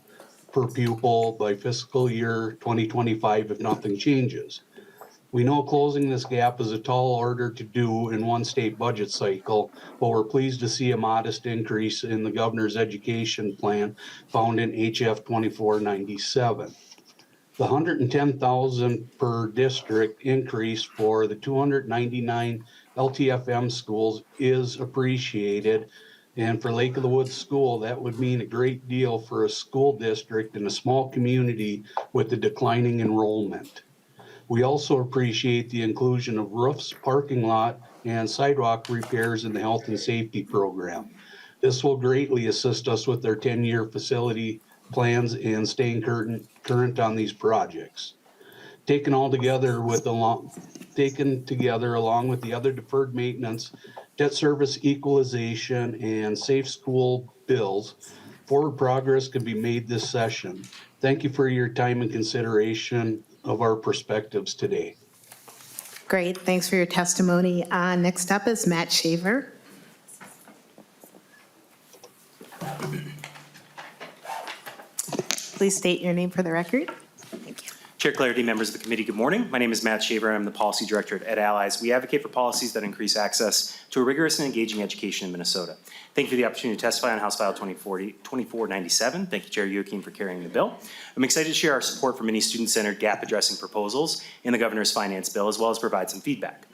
per pupil by fiscal year 2025 if nothing changes. We know closing this gap is a tall order to do in one state budget cycle, but we're pleased to see a modest increase in the governor's education plan found in HF 2497. The $110,000 per district increase for the 299 LTFM schools is appreciated, And for Lake of the Woods School, that would mean a great deal for a school district in a small community with a declining enrollment. We also appreciate the inclusion of roofs, parking lot, and sidewalk repairs in the health and safety program. This will greatly assist us with our 10-year facility plans and staying current on these projects. Taken together along with the other deferred maintenance, debt service equalization, and safe school bills, forward progress can be made this session. Thank you for your time and consideration of our perspectives today. Great, thanks for your testimony. Next up is Matt Shaver. Please state your name for the record. Chair Clarity, members of the committee, good morning. My name is Matt Shaver. I'm the policy director at Ed Allies. We advocate for policies that increase access to a rigorous and engaging education in Minnesota. Thank you for the opportunity to testify on House File 2497. Thank you, Chair Youakim, for carrying the bill. I'm excited to share our support for many student-centered gap-addressing proposals in the governor's finance bill, as well as provide some feedback.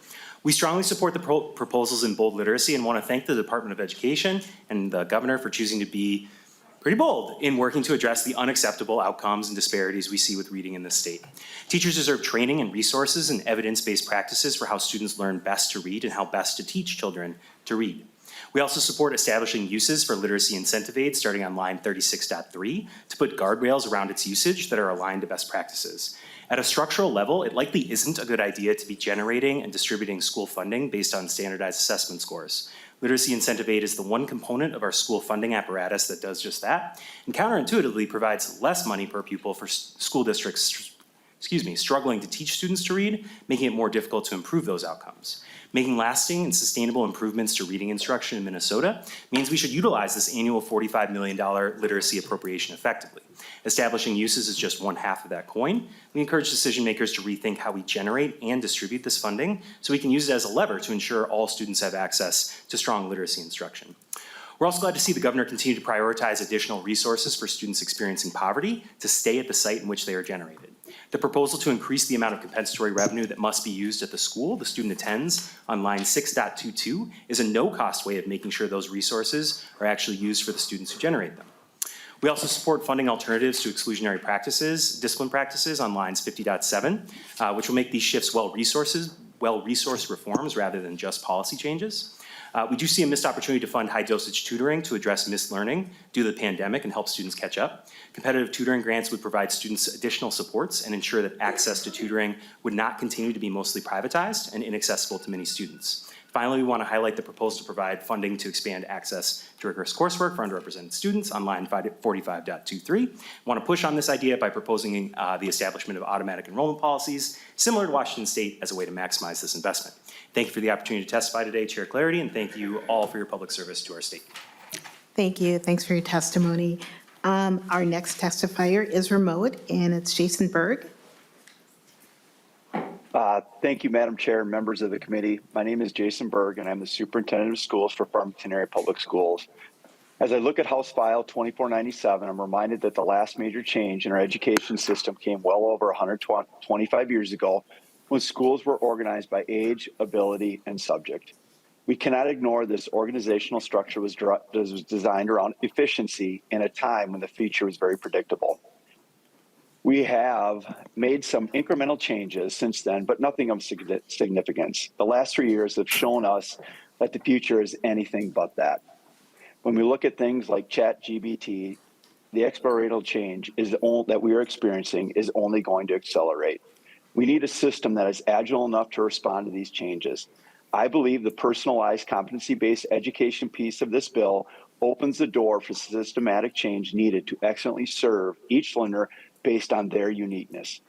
We strongly support the proposals in bold literacy and want to thank the Department of Education and the governor for choosing to be pretty bold in working to address the unacceptable outcomes and disparities we see with reading in this state. Teachers deserve training and resources and evidence-based practices for how students learn best to read and how best to teach children to read. We also support establishing uses for literacy incentive aids starting on line 36.3 to put guardrails around its usage that are aligned to best practices. At a structural level, it likely isn't a good idea to be generating and distributing school funding based on standardized assessment scores. Literacy incentive aid is the one component of our school funding apparatus that does just that, and counterintuitively provides less money per pupil for school districts, struggling to teach students to read, making it more difficult to improve those outcomes. Making lasting and sustainable improvements to reading instruction in Minnesota means we should utilize this annual $45 million literacy appropriation effectively. Establishing uses is just one half of that coin. We encourage decision makers to rethink how we generate and distribute this funding so we can use it as a lever to ensure all students have access to strong literacy instruction. We're also glad to see the governor continue to prioritize additional resources for students experiencing poverty to stay at the site in which they are generated. The proposal to increase the amount of compensatory revenue that must be used at the school the student attends on line 6.22 is a no-cost way of making sure those resources are actually used for the students who generate them. We also support funding alternatives to exclusionary practices, discipline practices on lines 50.7, which will make these shifts well-resourced reforms rather than just policy changes. We do see a missed opportunity to fund high-dosage tutoring to address missed learning due to the pandemic and help students catch up. Competitive tutoring grants would provide students additional supports and ensure that access to tutoring would not continue to be mostly privatized and inaccessible to many students. Finally, we want to highlight the proposal to provide funding to expand access to rigorous coursework for underrepresented students on line 45.23. We want to push on this idea by proposing the establishment of automatic enrollment policies similar to Washington State as a way to maximize this investment. Thank you for the opportunity to testify today, Chair Clarity, and thank you all for your public service to our state. Thank you. Thanks for your testimony. Our next testifier is remote, and it's Jason Berg. Thank you, Madam Chair and members of the committee. My name is Jason Berg, and I'm the Superintendent of Schools for Farmington Area Public Schools. As I look at House File 2497, I'm reminded that the last major change in our education system came well over 125 years ago when schools were organized by age, ability, and subject. We cannot ignore this organizational structure was designed around efficiency in a time when the future was very predictable. We have made some incremental changes since then, but nothing of significance. The last 3 years have shown us that the future is anything but that. When we look at things like ChatGPT, the exponential change that we are experiencing is only going to accelerate. We need a system that is agile enough to respond to these changes. I believe the personalized competency-based education piece of this bill opens the door for systematic change needed to excellently serve each learner based on their uniqueness.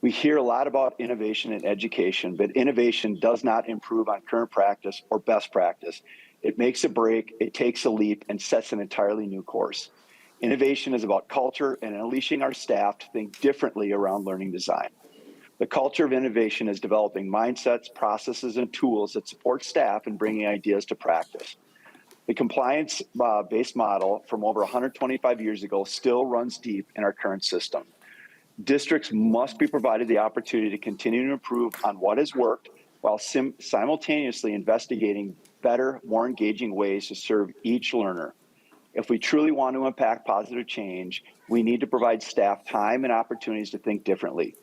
We hear a lot about innovation in education, but innovation does not improve on current practice or best practice. It makes a break, it takes a leap, and sets an entirely new course. Innovation is about culture and unleashing our staff to think differently around learning design. The culture of innovation is developing mindsets, processes, and tools that support staff in bringing ideas to practice. The compliance-based model from over 125 years ago still runs deep in our current system. Districts must be provided the opportunity to continue to improve on what has worked while simultaneously investigating better, more engaging ways to serve each learner. If we truly want to impact positive change, we need to provide staff time and opportunities to think differently.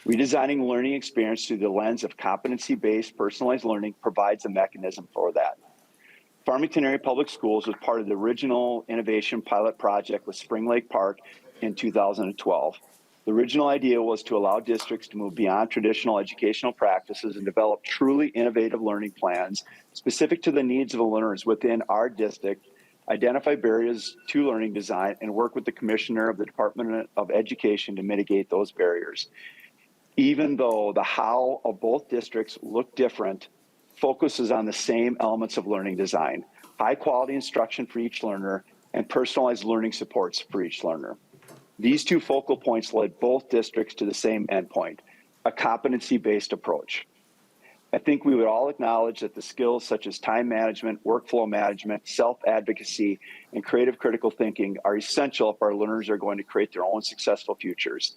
Redesigning the learning experience through the lens of competency-based personalized learning provides a mechanism for that. Farmington Area Public Schools was part of the original innovation pilot project with Spring Lake Park in 2012. The original idea was to allow districts to move beyond traditional educational practices and develop truly innovative learning plans specific to the needs of the learners within our district, identify barriers to learning design, and work with the commissioner of the Department of Education to mitigate those barriers. Even though the how of both districts look different, focuses on the same elements of learning design: high quality instruction for each learner and personalized learning supports for each learner. These two focal points led both districts to the same endpoint, a competency-based approach. I think we would all acknowledge that the skills such as time management, workflow management, self-advocacy, and creative critical thinking are essential if our learners are going to create their own successful futures.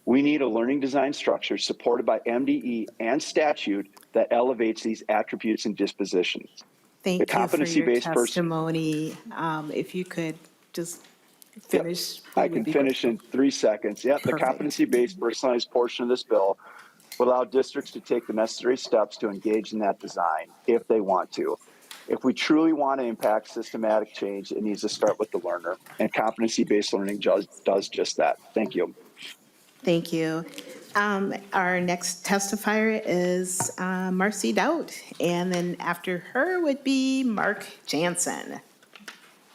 We need a learning design structure supported by MDE and statute that elevates these attributes and dispositions. Thank you for your testimony. If you could just finish. Yep. I can finish in 3 seconds. Yep, the competency-based personalized portion of this bill will allow districts to take the necessary steps to engage in that design if they want to. If we truly want to impact systematic change, it needs to start with the learner, and competency-based learning does just that. Thank you. Thank you. Our next testifier is Marcy Dowd, and then after her would be Mark Jansen.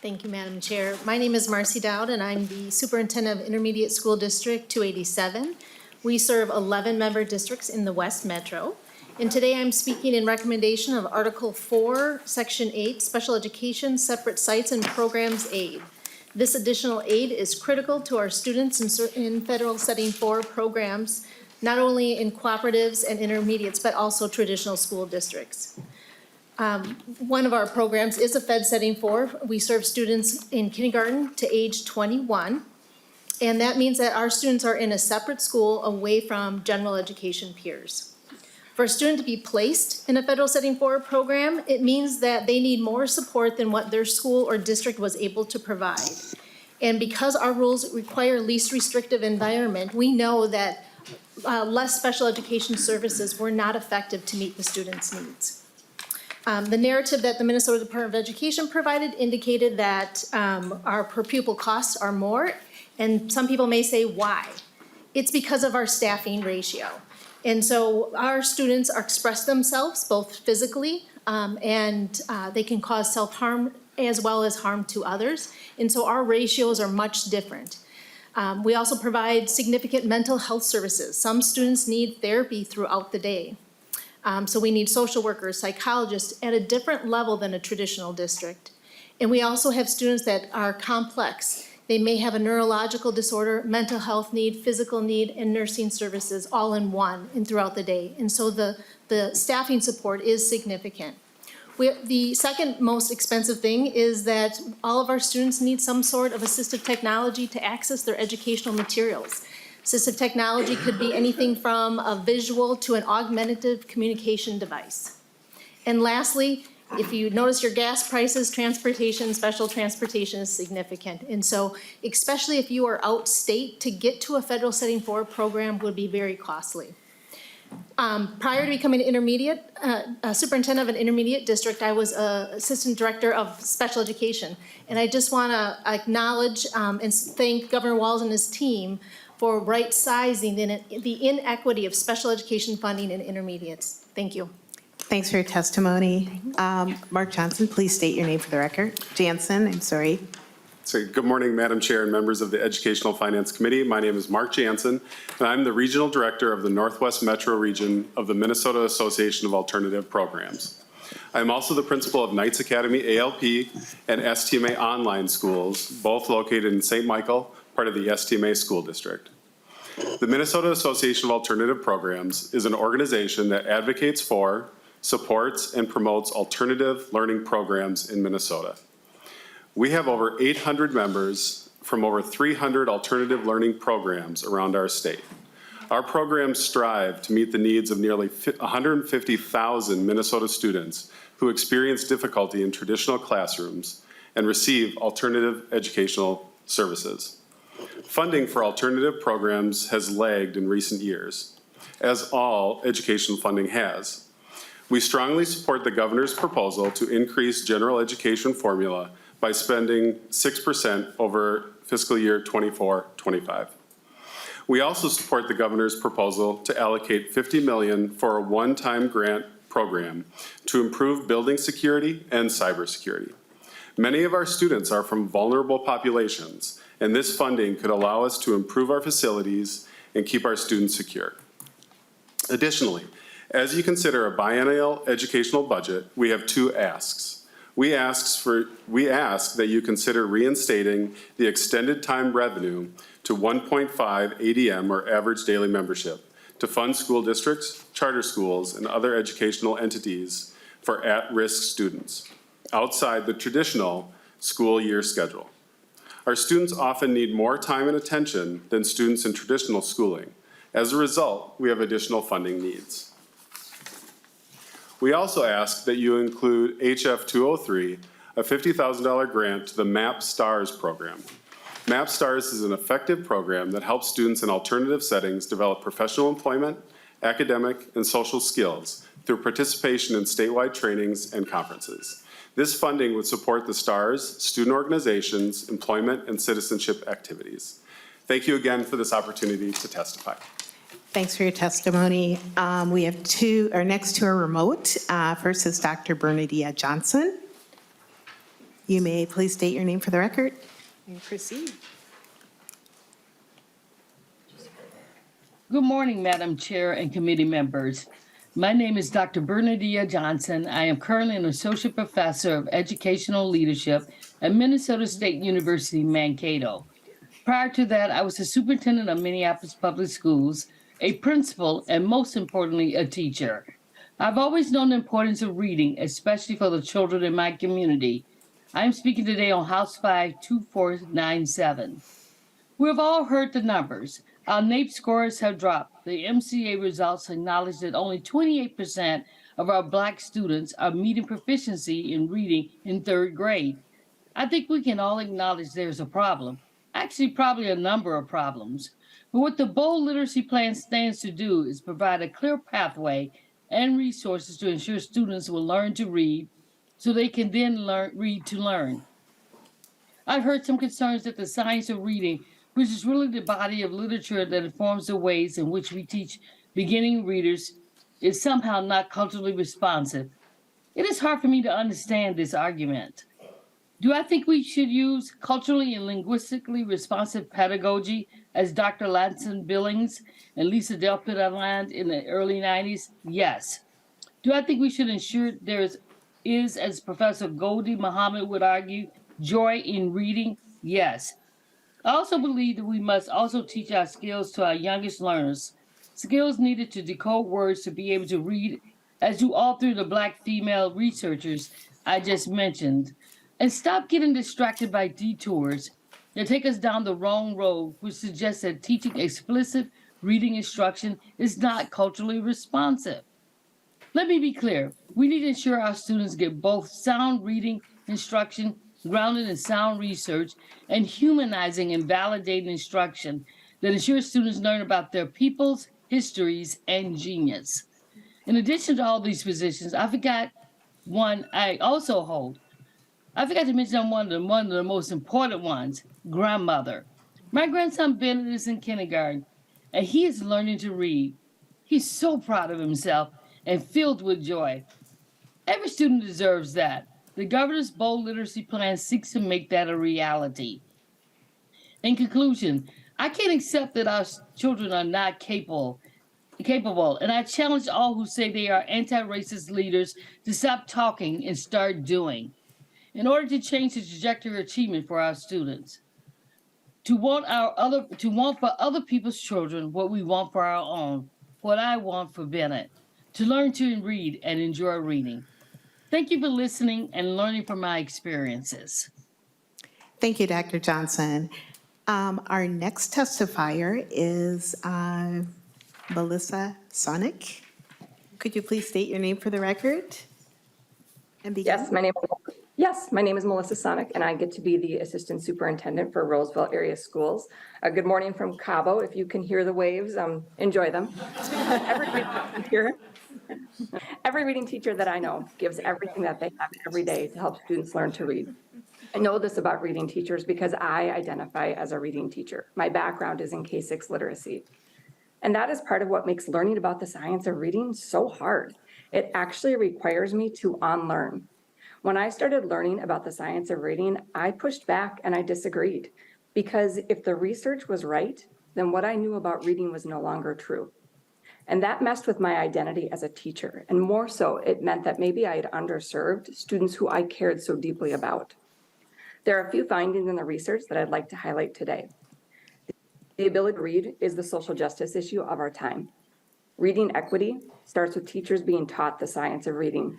Thank you, Madam Chair. My name is Marcy Dowd, and I'm the Superintendent of Intermediate School District 287. We serve 11 member districts in the West Metro. And today I'm speaking in recommendation of Article 4, Section 8, Special Education, Separate Sites and Programs Aid. This additional aid is critical to our students in Federal Setting 4 programs, not only in cooperatives and intermediates, but also traditional school districts. One of our programs is a Fed Setting 4. We serve students in kindergarten to age 21. And that means that our students are in a separate school away from general education peers. For a student to be placed in a Federal Setting 4 program, it means that they need more support than what their school or district was able to provide. And because our rules require least restrictive environment, we know that less special education services were not effective to meet the students' needs. The narrative that the Minnesota Department of Education provided indicated that our per pupil costs are more, and some people may say, why? It's because of our staffing ratio. And so our students express themselves both physically and they can cause self-harm as well as harm to others. And so our ratios are much different. We also provide significant mental health services. Some students need therapy throughout the day. So we need social workers, psychologists at a different level than a traditional district. And we also have students that are complex. They may have a neurological disorder, mental health need, physical need, and nursing services all in one and throughout the day. And so the staffing support is significant. The second most expensive thing is that all of our students need some sort of assistive technology to access their educational materials. Assistive technology could be anything from a visual to an augmentative communication device. And lastly, if you notice your gas prices, transportation, special transportation is significant. And so, especially if you are out state, to get to a Federal Setting 4 program would be very costly. Prior to becoming an intermediate, superintendent of an intermediate district, I was assistant director of special education. And I just want to acknowledge and thank Governor Walz and his team for right sizing the inequity of special education funding in intermediates. Thank you. Thanks for your testimony. Mark Johnson, please state your name for the record. Jansen, I'm sorry. So good morning, Madam Chair and members of the Educational Finance Committee. My name is Mark Jansen, and I'm the Regional Director of the Northwest Metro Region of the Minnesota Association of Alternative Programs. I am also the principal of Knights Academy ALP and STMA Online Schools, both located in St. Michael, part of the STMA School District. The Minnesota Association of Alternative Programs is an organization that advocates for, supports, and promotes alternative learning programs in Minnesota. We have over 800 members from over 300 alternative learning programs around our state. Our programs strive to meet the needs of nearly 150,000 Minnesota students who experience difficulty in traditional classrooms and receive alternative educational services. Funding for alternative programs has lagged in recent years, as all education funding has. We strongly support the governor's proposal to increase general education formula by spending 6% over fiscal year 24-25. We also support the governor's proposal to allocate $50 million for a one-time grant program to improve building security and cybersecurity. Many of our students are from vulnerable populations, and this funding could allow us to improve our facilities and keep our students secure. Additionally, as you consider a biennial educational budget, we have two asks. We ask that you consider reinstating the extended time revenue to 1.5 ADM, or average daily membership, to fund school districts, charter schools, and other educational entities for at-risk students outside the traditional school year schedule. Our students often need more time and attention than students in traditional schooling. As a result, we have additional funding needs. We also ask that you include HF 203, a $50,000 grant to the MAP STARS program. MAP STARS is an effective program that helps students in alternative settings develop professional employment, academic, and social skills through participation in statewide trainings and conferences. This funding would support the STARS, student organizations, employment, and citizenship activities. Thank you again for this opportunity to testify. Thanks for your testimony. We have our next two are remote. First is Dr. Bernadette Johnson. You may please state your name for the record and proceed. Good morning, Madam Chair and committee members. My name is Dr. Bernadette Johnson. I am currently an associate professor of educational leadership at Minnesota State University, Mankato. Prior to that, I was the superintendent of Minneapolis Public Schools, a principal, and most importantly, a teacher. I've always known the importance of reading, especially for the children in my community. I am speaking today on House File 2497. We've all heard the numbers. Our NAEP scores have dropped. The MCA results acknowledge that only 28% of our Black students are meeting proficiency in reading in third grade. I think we can all acknowledge there's a problem. Actually, probably a number of problems. But what the Bold Literacy Plan stands to do is provide a clear pathway and resources to ensure students will learn to read so they can then read to learn. I've heard some concerns that the science of reading, which is really the body of literature that informs the ways in which we teach beginning readers, is somehow not culturally responsive. It is hard for me to understand this argument. Do I think we should use culturally and linguistically responsive pedagogy, as Dr. Ladson Billings and Lisa Delpit outlined in the early 90s? Yes. Do I think we should ensure there is, as Professor Goldie Muhammad would argue, joy in reading? Yes. I also believe that we must also teach our skills to our youngest learners, skills needed to decode words to be able to read, as do all three of the Black female researchers I just mentioned, and stop getting distracted by detours that take us down the wrong road, which suggests that teaching explicit reading instruction is not culturally responsive. Let me be clear. We need to ensure our students get both sound reading instruction, grounded in sound research, and humanizing and validating instruction that ensures students learn about their peoples, histories, and genius. In addition to all these positions, I forgot one I also hold. I forgot to mention one of the most important ones, grandmother. My grandson Bennett is in kindergarten, and he is learning to read. He's so proud of himself and filled with joy. Every student deserves that. The governor's Bold Literacy Plan seeks to make that a reality. In conclusion, I can't accept that our children are not capable, and I challenge all who say they are anti-racist leaders to stop talking and start doing. In order to change the trajectory of achievement for our students, to want for other people's children what we want for our own, what I want for Bennett, to learn to read and enjoy reading. Thank you for listening and learning from my experiences. Thank you, Dr. Johnson. Our next testifier is Melissa Sonic. Could you please state your name for the record and begin? Yes, my name is Melissa Sonic, and I get to be the Assistant Superintendent for Roseville Area Schools. Good morning from Cabo. If you can hear the waves, enjoy them. Every reading teacher that I know gives everything that they have every day to help students learn to read. I know this about reading teachers because I identify as a reading teacher. My background is in K-6 literacy. And that is part of what makes learning about the science of reading so hard. It actually requires me to unlearn. When I started learning about the science of reading, I pushed back and I disagreed. Because if the research was right, then what I knew about reading was no longer true. And that messed with my identity as a teacher. And more so, it meant that maybe I had underserved students who I cared so deeply about. There are a few findings in the research that I'd like to highlight today. The ability to read is the social justice issue of our time. Reading equity starts with teachers being taught the science of reading.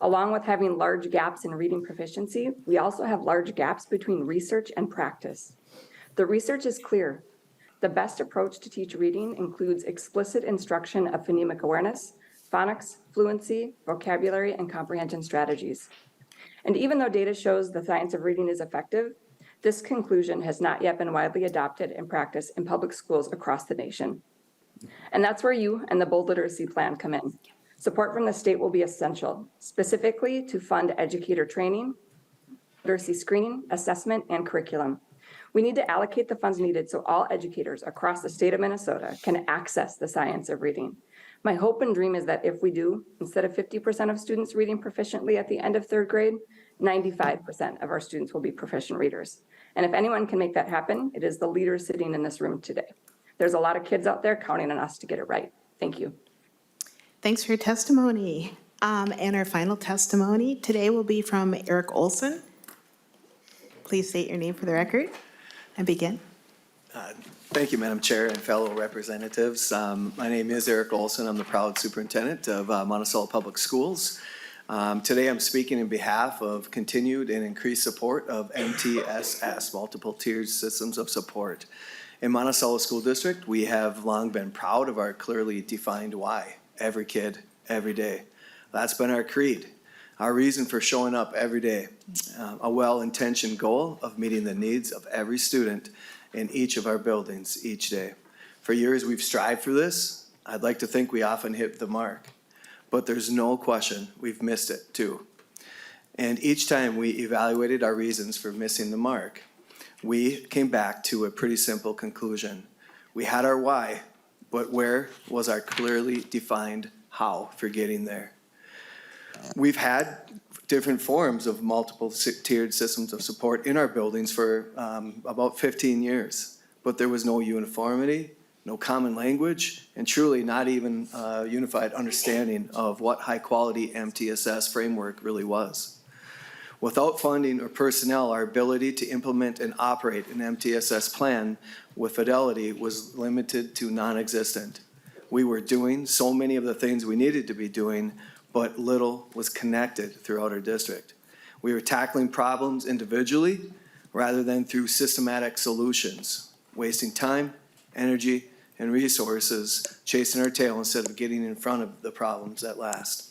Along with having large gaps in reading proficiency, we also have large gaps between research and practice. The research is clear. The best approach to teach reading includes explicit instruction of phonemic awareness, phonics, fluency, vocabulary, and comprehension strategies. And even though data shows the science of reading is effective, this conclusion has not yet been widely adopted in practice in public schools across the nation. And that's where you and the Bold Literacy Plan come in. Support from the state will be essential, specifically to fund educator training, literacy screening, assessment, and curriculum. We need to allocate the funds needed so all educators across the state of Minnesota can access the science of reading. My hope and dream is that if we do, instead of 50% of students reading proficiently at the end of 3rd grade, 95% of our students will be proficient readers. And if anyone can make that happen, it is the leaders sitting in this room today. There's a lot of kids out there counting on us to get it right. Thank you. Thanks for your testimony. And our final testimony today will be from Eric Olson. Please state your name for the record and begin. Thank you, Madam Chair and fellow representatives. My name is Eric Olson. I'm the proud superintendent of Monticello Public Schools. Today I'm speaking in behalf of continued and increased support of MTSS, Multiple Tiered Systems of Support. In Monticello School District, we have long been proud of our clearly defined why. Every kid, every day. That's been our creed, our reason for showing up every day, a well-intentioned goal of meeting the needs of every student in each of our buildings each day. For years, we've strived for this. I'd like to think we often hit the mark, but there's no question we've missed it too. And each time we evaluated our reasons for missing the mark, we came back to a pretty simple conclusion. We had our why, but where was our clearly defined how for getting there? We've had different forms of multiple tiered systems of support in our buildings for about 15 years, but there was no uniformity, no common language, and truly not even a unified understanding of what high-quality MTSS framework really was. Without funding or personnel, our ability to implement and operate an MTSS plan with fidelity was limited to non-existent. We were doing so many of the things we needed to be doing, but little was connected throughout our district. We were tackling problems individually rather than through systematic solutions, wasting time, energy, and resources chasing our tail instead of getting in front of the problems at last.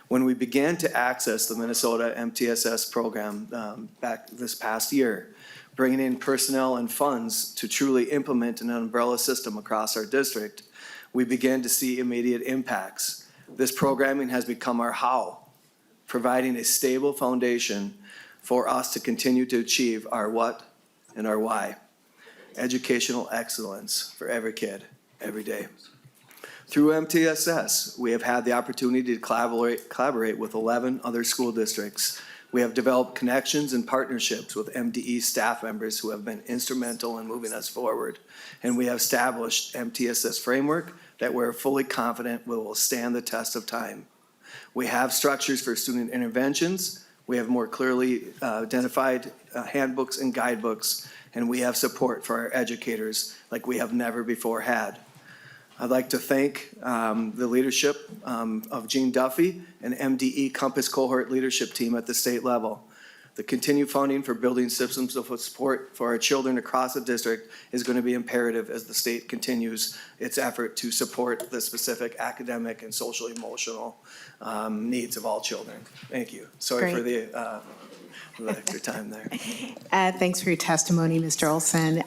When we began to access the Minnesota MTSS program back this past year, bringing in personnel and funds to truly implement an umbrella system across our district, we began to see immediate impacts. This programming has become our how, providing a stable foundation for us to continue to achieve our what and our why. Educational excellence for every kid, every day. Through MTSS, we have had the opportunity to collaborate with 11 other school districts. We have developed connections and partnerships with MDE staff members who have been instrumental in moving us forward. And we have established MTSS framework that we're fully confident will stand the test of time. We have structures for student interventions. We have more clearly identified handbooks and guidebooks, and we have support for our educators like we have never before had. I'd like to thank the leadership of Gene Duffy and MDE Compass Cohort leadership team at the state level. The continued funding for building systems of support for our children across the district is going to be imperative as the state continues its effort to support the specific academic and social emotional needs of all children. Thank you. Sorry for the extra time there. Thanks for your testimony, Mr. Olson.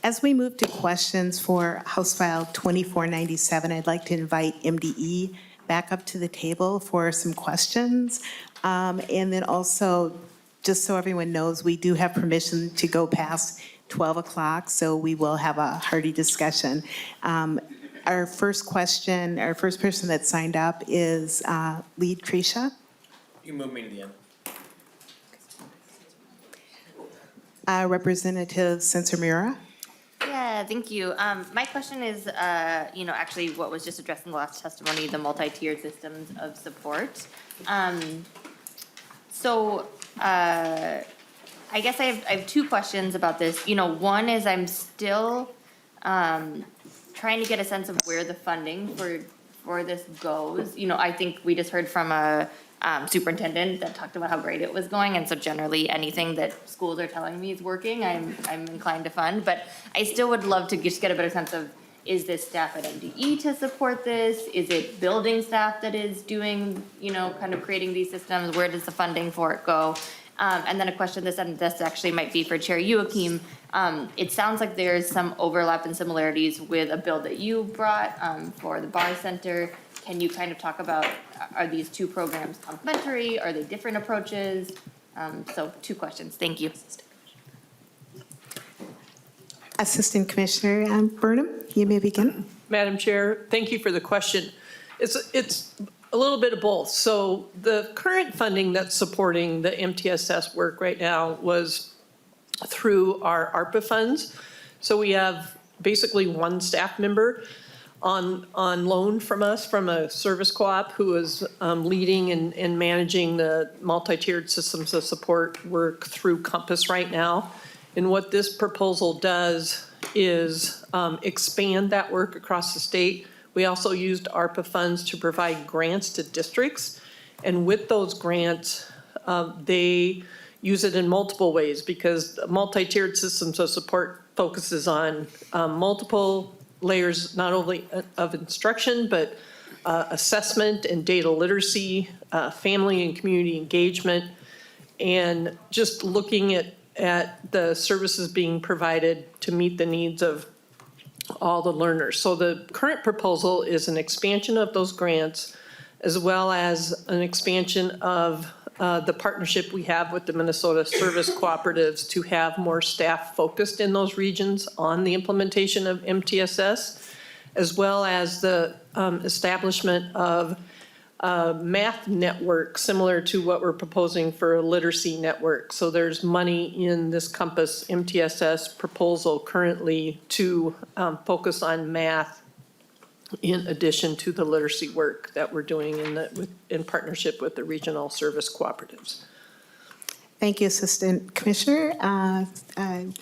As we move to questions for House File 2497, I'd like to invite MDE back up to the table for some questions. And then also, just so everyone knows, we do have permission to go past 12 o'clock, so we will have a hearty discussion. Our first question, our first person that signed up is Lead Krisha. You can move me to the end. Representative Sensormura. Yeah, thank you. My question is, actually what was just addressed in the last testimony, the multi-tiered systems of support. I guess I have two questions about this. One is I'm still trying to get a sense of where the funding for this goes. I think we just heard from a superintendent that talked about how great it was going, and so generally anything that schools are telling me is working, I'm inclined to fund. But I still would love to just get a better sense of, is this staff at MDE to support this? Is it building staff that is doing, kind of creating these systems? Where does the funding for it go? And then a question, this actually might be for Chair Youakim. It sounds like there's some overlap and similarities with a bill that you brought for the Bar Center. Can you kind of talk about, are these two programs complementary? Are they different approaches? So two questions. Thank you. Assistant Commissioner Burnham, you may begin. Madam Chair, thank you for the question. It's a little bit of both. So the current funding that's supporting the MTSS work right now was through our ARPA funds. So we have basically one staff member on loan from us, from a service co-op who is leading and managing the multi-tiered systems of support work through Compass right now. And what this proposal does is expand that work across the state. We also used ARPA funds to provide grants to districts. And with those grants, they use it in multiple ways, because multi-tiered systems of support focuses on multiple layers, not only of instruction, but assessment and data literacy, family and community engagement, and just looking at the services being provided to meet the needs of all the learners. So the current proposal is an expansion of those grants, as well as an expansion of the partnership we have with the Minnesota Service Cooperatives to have more staff focused in those regions on the implementation of MTSS, as well as the establishment of a math network similar to what we're proposing for a literacy network. So there's money in this Compass MTSS proposal currently to focus on math in addition to the literacy work that we're doing in partnership with the regional service cooperatives. Thank you, Assistant Commissioner.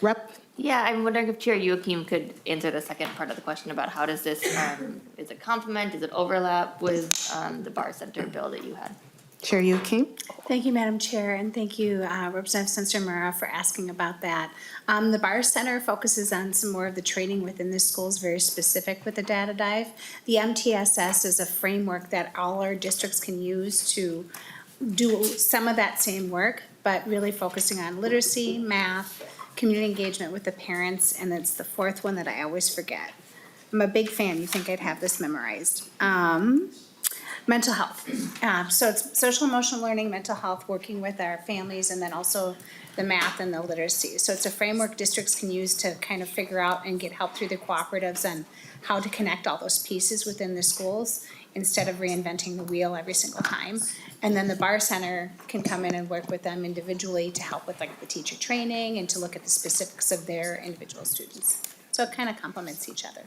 Rep. Yeah, I'm wondering if Chair Youakim could answer the second part of the question about how does this, is it complement, does it overlap with the Bar Center bill that you had? Chair Youakim. Thank you, Madam Chair, and thank you, Representative Sensormura, for asking about that. The Bar Center focuses on some more of the training within the schools, very specific with the data dive. The MTSS is a framework that all our districts can use to do some of that same work, but really focusing on literacy, math, community engagement with the parents, and it's the fourth one that I always forget. I'm a big fan, you think I'd have this memorized. Mental health. So it's social emotional learning, mental health, working with our families, and then also the math and the literacy. So it's a framework districts can use to kind of figure out and get help through the cooperatives on how to connect all those pieces within the schools instead of reinventing the wheel every single time. And then the Bar Center can come in and work with them individually to help with like the teacher training and to look at the specifics of their individual students. So it kind of complements each other.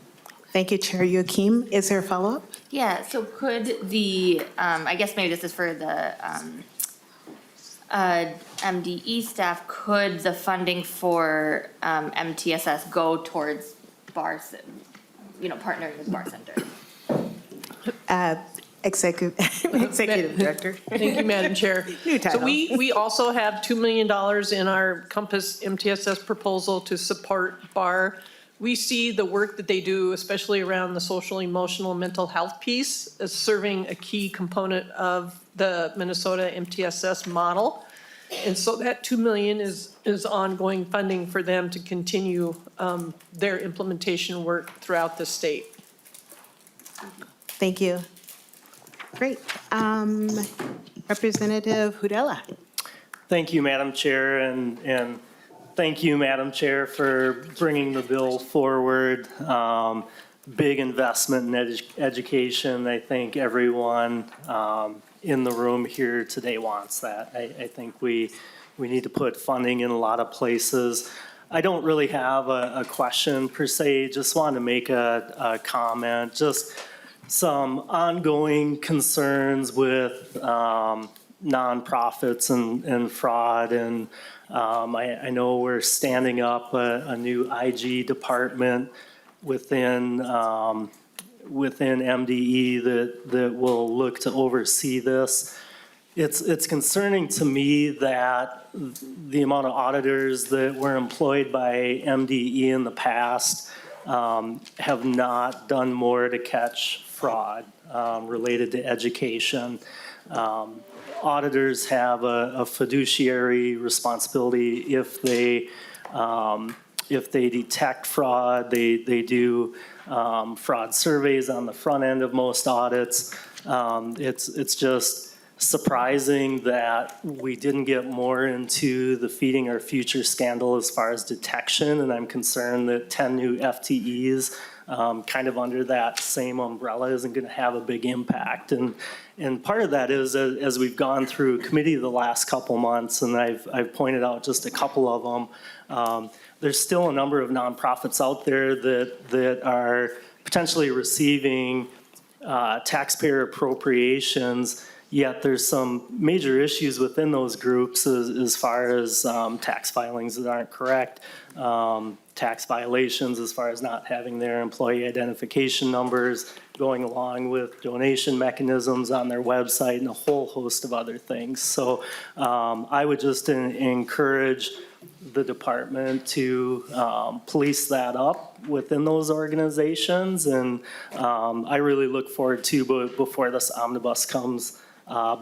Thank you, Chair Youakim. Is there a follow-up? Yeah, so could the, I guess maybe this is for the MDE staff, could the funding for MTSS go towards partnering with Bar Center? Executive Director. Thank you, Madam Chair. New So title. we also have $2 million in our Compass MTSS proposal to support BAR. We see the work that they do, especially around the social, emotional, mental health piece, as serving a key component of the Minnesota MTSS model. And so that 2 million is ongoing funding for them to continue their implementation work throughout the state. Thank you. Great. Representative Hudella. Thank you, Madam Chair, and thank you, Madam Chair, for bringing the bill forward. Big investment in education. I think everyone in the room here today wants that. I think we need to put funding in a lot of places. I don't really have a question per se, just want to make a comment. Just some ongoing concerns with nonprofits and fraud, and I know we're standing up a new IG department within MDE that will look to oversee this. It's concerning to me that the amount of auditors that were employed by MDE in the past have not done more to catch fraud related to education. Auditors have a fiduciary responsibility if they detect fraud. They do fraud surveys on the front end of most audits. It's just surprising that we didn't get more into the Feeding Our Future scandal as far as detection, and I'm concerned that 10 new FTEs kind of under that same umbrella isn't going to have a big impact. And part of that is, as we've gone through committee the last couple months, and I've pointed out just a couple of them, there's still a number of nonprofits out there that are potentially receiving taxpayer appropriations, yet there's some major issues within those groups as far as tax filings that aren't correct, tax violations as far as not having their employee identification numbers, going along with donation mechanisms on their website, and a whole host of other things. So I would just encourage the department to police that up within those organizations, and I really look forward to, before this omnibus comes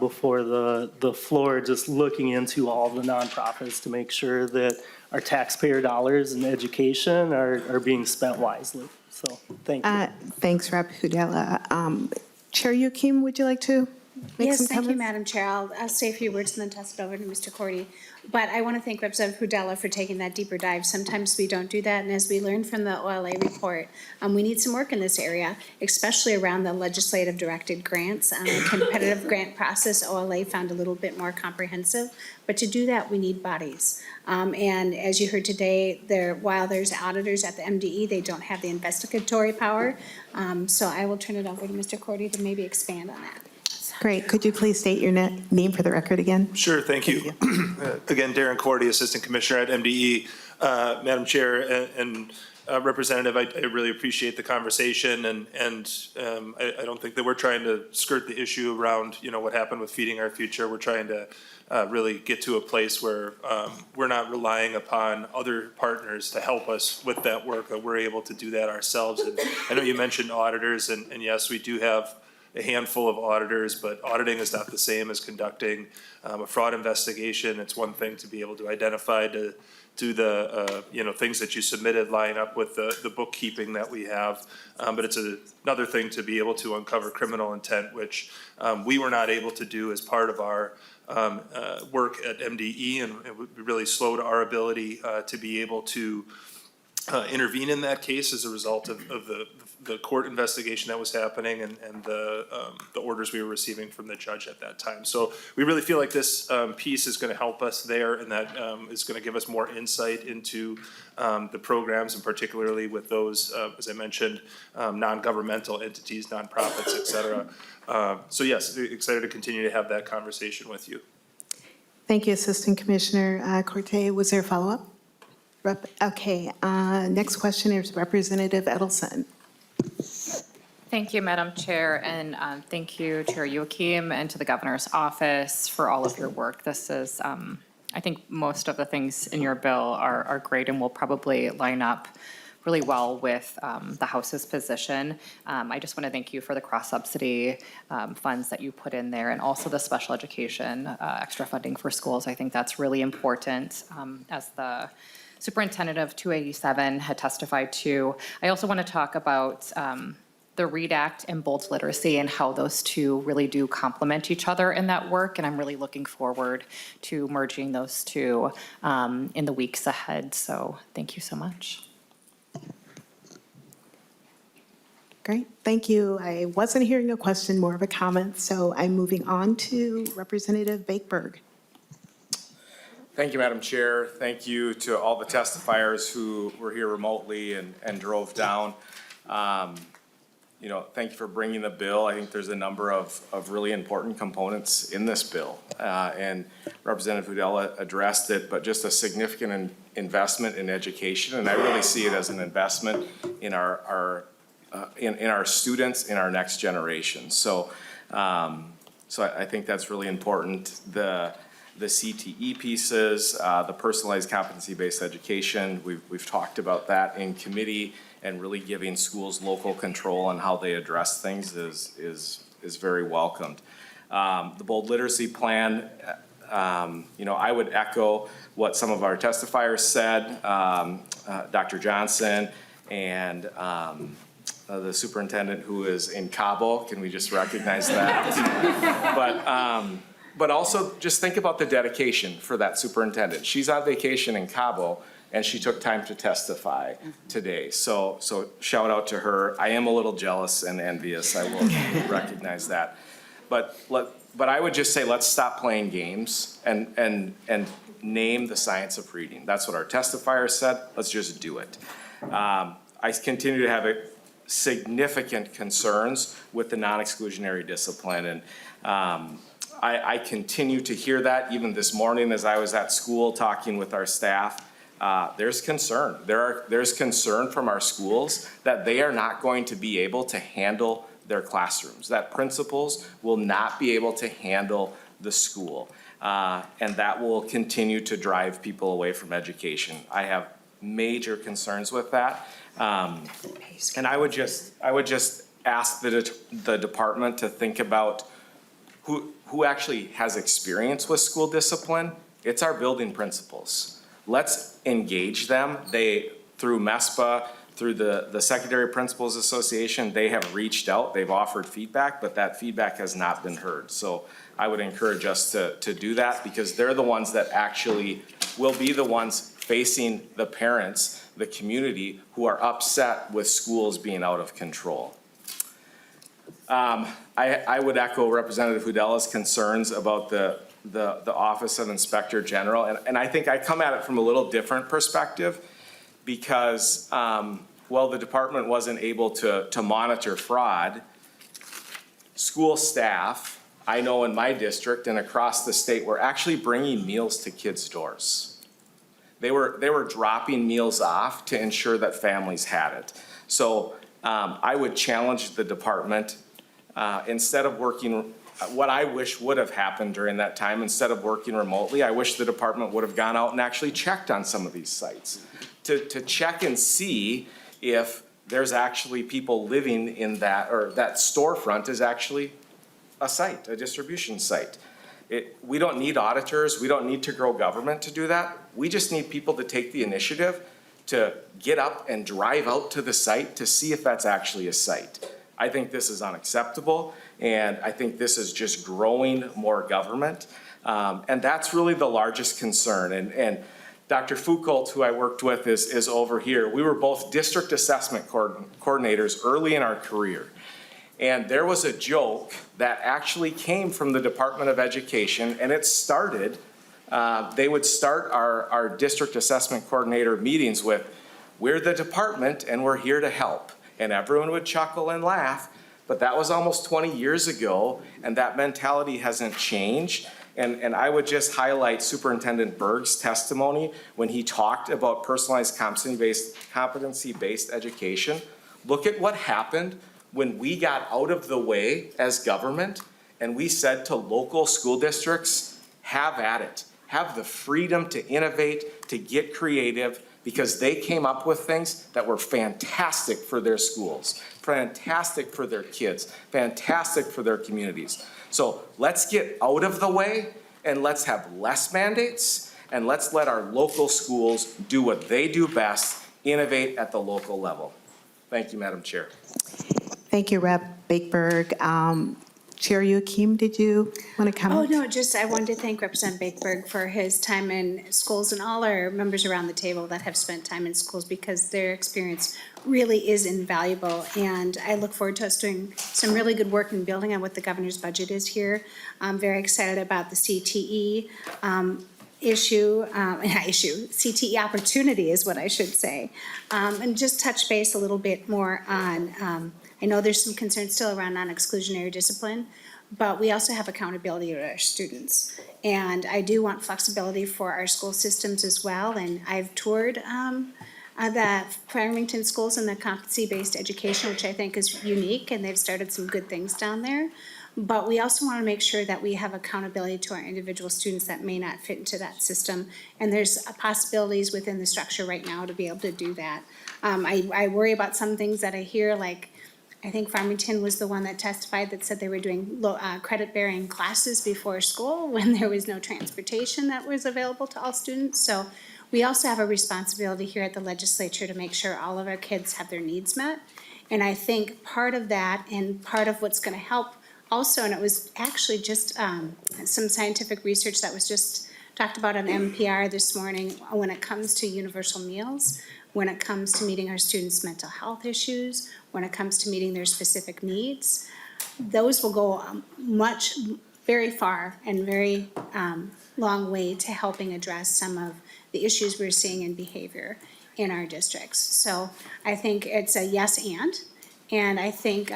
before the floor, just looking into all the nonprofits to make sure that our taxpayer dollars in education are being spent wisely. So thank you. Thanks, Rep. Hudella. Chair Youakim, would you like to make some Yes, thank you, comments? Madam Chair. I'll say a few words and then toss it over to Mr. Cordy. But I want to thank Representative Hudella for taking that deeper dive. Sometimes we don't do that, and as we learned from the OLA report, we need some work in this area, especially around the legislative directed grants. The competitive grant process, OLA found a little bit more comprehensive, but to do that, we need bodies. And as you heard today, while there's auditors at the MDE, they don't have the investigatory power. So I will turn it over to Mr. Cordy to maybe expand on that. Great. Could you please state your name for the record again? Sure, thank you. Again, Darren Cordy, Assistant Commissioner at MDE. Madam Chair and Representative, I really appreciate the conversation, and I don't think that we're trying to skirt the issue around, what happened with Feeding Our Future. We're trying to really get to a place where we're not relying upon other partners to help us with that work, that we're able to do that ourselves. And I know you mentioned auditors, and yes, we do have a handful of auditors, but auditing is not the same as conducting a fraud investigation. It's one thing to be able to identify to do the things that you submitted line up with the bookkeeping that we have, but it's another thing to be able to uncover criminal intent, which we were not able to do as part of our work at MDE, and it really slowed our ability to be able to intervene in that case as a result of the court investigation that was happening and the orders we were receiving from the judge at that time. So we really feel like this piece is going to help us there, and that is going to give us more insight into the programs, and particularly with those, as I mentioned, non-governmental entities, nonprofits, et cetera. So yes, excited to continue to have that conversation with you. Thank you, Assistant Commissioner Corte. Was there a follow-up? Okay, next question is Representative Edelson. Thank you, Madam Chair, and thank you, Chair Youakim, and to the Governor's Office for all of your work. This is, I think most of the things in your bill are great and will probably line up really well with the House's position. I just want to thank you for the cross-subsidy funds that you put in there, and also the special education extra funding for schools. I think that's really important. As the superintendent of 287 had testified to, I also want to talk about the READ Act and bold literacy and how those two really do complement each other in that work. And I'm really looking forward to merging those two in the weeks ahead. So thank you so much. Great, thank you. I wasn't hearing a question, more of a comment, so I'm moving on to Representative Bakeberg. Thank you, Madam Chair. Thank you to all the testifiers who were here remotely and drove down. Thank you for bringing the bill. I think there's a number of really important components in this bill. And Representative Hudella addressed it, but just a significant investment in education. And I really see it as an investment in our students, in our next generation. So I think that's really important. The CTE pieces, the personalized competency-based education, we've talked about that in committee, and really giving schools local control on how they address things is very welcomed. The bold literacy plan, I would echo what some of our testifiers said, Dr. Johnson and the superintendent who is in Cabo. Can we just recognize that? But also just think about the dedication for that superintendent. She's on vacation in Cabo, and she took time to testify today. So shout out to her. I am a little jealous and envious, I will recognize that. But I would just say, let's stop playing games and name the science of reading. That's what our testifier said. Let's just do it. I continue to have significant concerns with the non-exclusionary discipline. And I continue to hear that even this morning as I was at school talking with our staff. There's concern. There's concern from our schools that they are not going to be able to handle their classrooms, that principals will not be able to handle the school. And that will continue to drive people away from education. I have major concerns with that. And I would just ask the department to think about who actually has experience with school discipline. It's our building principals. Let's engage them. Through MESPA, through the Secondary Principals Association, they have reached out, they've offered feedback, but that feedback has not been heard. So I would encourage us to do that, because they're the ones that actually will be the ones facing the parents, the community, who are upset with schools being out of control. I would echo Representative Hudella's concerns about the Office of Inspector General, and I think I come at it from a little different perspective, because while the department wasn't able to monitor fraud, school staff, I know in my district and across the state, were actually bringing meals to kids' doors. They were dropping meals off to ensure that families had it. So I would challenge the department, instead of working, what I wish would have happened during that time, instead of working remotely, I wish the department would have gone out and actually checked on some of these sites to check and see if there's actually people living in that, or that storefront is actually a site, a distribution site. We don't need auditors, we don't need to grow government to do that. We just need people to take the initiative to get up and drive out to the site to see if that's actually a site. I think this is unacceptable, and I think this is just growing more government. And that's really the largest concern. And Dr. Foucault, who I worked with, is over here. We were both district assessment coordinators early in our career. And there was a joke that actually came from the Department of Education, and it started, they would start our district assessment coordinator meetings with, "We're the department and we're here to help." And everyone would chuckle and laugh, but that was almost 20 years ago, and that mentality hasn't changed. And I would just highlight Superintendent Berg's testimony when he talked about personalized competency-based education. Look at what happened when we got out of the way as government and we said to local school districts, have at it. Have the freedom to innovate, to get creative, because they came up with things that were fantastic for their schools, fantastic for their kids, fantastic for their communities. So let's get out of the way and let's have less mandates and let's let our local schools do what they do best, innovate at the local level. Thank you, Madam Chair. Thank you, Rep. Bakeberg. Chair Youakim, did you want to comment? Oh, no, just I wanted to thank Representative Bakeberg for his time in schools and all our members around the table that have spent time in schools, because their experience really is invaluable. And I look forward to us doing some really good work in building on what the governor's budget is here. I'm very excited about the CTE CTE opportunity is what I should say. And just touch base a little bit more on, I know there's some concerns still around non-exclusionary discipline, but we also have accountability to our students. And I do want flexibility for our school systems as well. And I've toured the Farmington schools and the competency-based education, which I think is unique, and they've started some good things down there. But we also want to make sure that we have accountability to our individual students that may not fit into that system. And there's possibilities within the structure right now to be able to do that. I worry about some things that I hear, like, I think Farmington was the one that testified that said they were doing credit-bearing classes before school when there was no transportation that was available to all students. So we also have a responsibility here at the legislature to make sure all of our kids have their needs met. And I think part of that and part of what's going to help also, and it was actually just some scientific research that was just talked about on NPR this morning when it comes to universal meals, when it comes to meeting our students' mental health issues, when it comes to meeting their specific needs. Those will go very far and very long way to helping address some of the issues we're seeing in behavior in our districts. So I think it's a yes and I think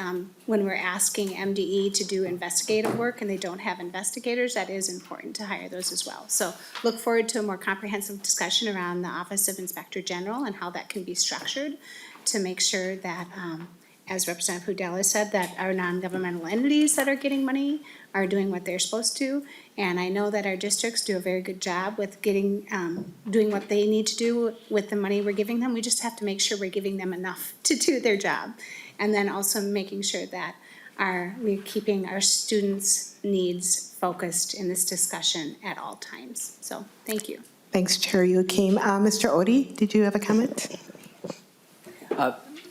when we're asking MDE to do investigative work and they don't have investigators, that is important to hire those as well. So look forward to a more comprehensive discussion around the Office of Inspector General and how that can be structured to make sure that, as Representative Hudella said, that our non-governmental entities that are getting money are doing what they're supposed to. And I know that our districts do a very good job with getting, doing what they need to do with the money we're giving them. We just have to make sure we're giving them enough to do their job. And then also making sure that we're keeping our students' needs focused in this discussion at all times. So, thank you. Thanks, Chair Youakim. Mr. Odie, did you have a comment?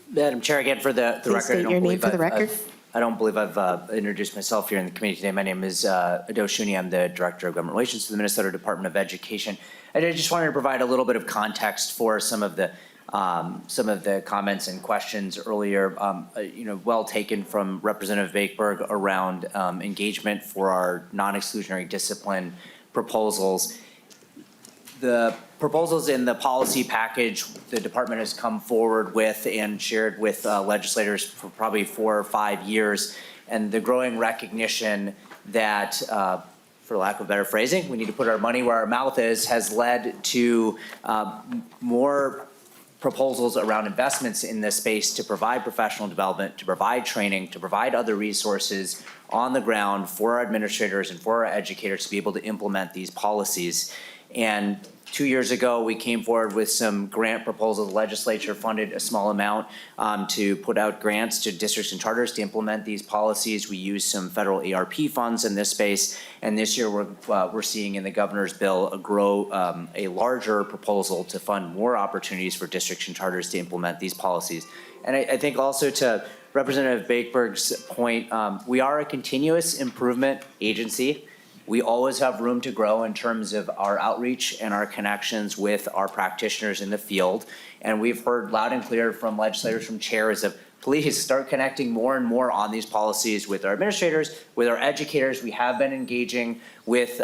Madam Chair, again, for the Please record. state your name for the record. I don't believe I've introduced myself here in the committee today. My name is Ado Shuni. I'm the Director of Government Relations for the Minnesota Department of Education. And I just wanted to provide a little bit of context for some of the comments and questions earlier, well taken from Representative Bakeberg around engagement for our non-exclusionary discipline proposals. The proposals in the policy package the department has come forward with and shared with legislators for probably 4 or 5 years, and the growing recognition that, for lack of better phrasing, we need to put our money where our mouth is, has led to more proposals around investments in this space to provide professional development, to provide training, to provide other resources on the ground for our administrators and for our educators to be able to implement these policies. And 2 years ago, we came forward with some grant proposals. The legislature funded a small amount to put out grants to districts and charters to implement these policies. We used some federal ARP funds in this space. And this year, we're seeing in the governor's bill a larger proposal to fund more opportunities for districts and charters to implement these policies. And I think also to Representative Bakeberg's point, we are a continuous improvement agency. We always have room to grow in terms of our outreach and our connections with our practitioners in the field. And we've heard loud and clear from legislators, from chairs of, please start connecting more and more on these policies with our administrators, with our educators. We have been engaging with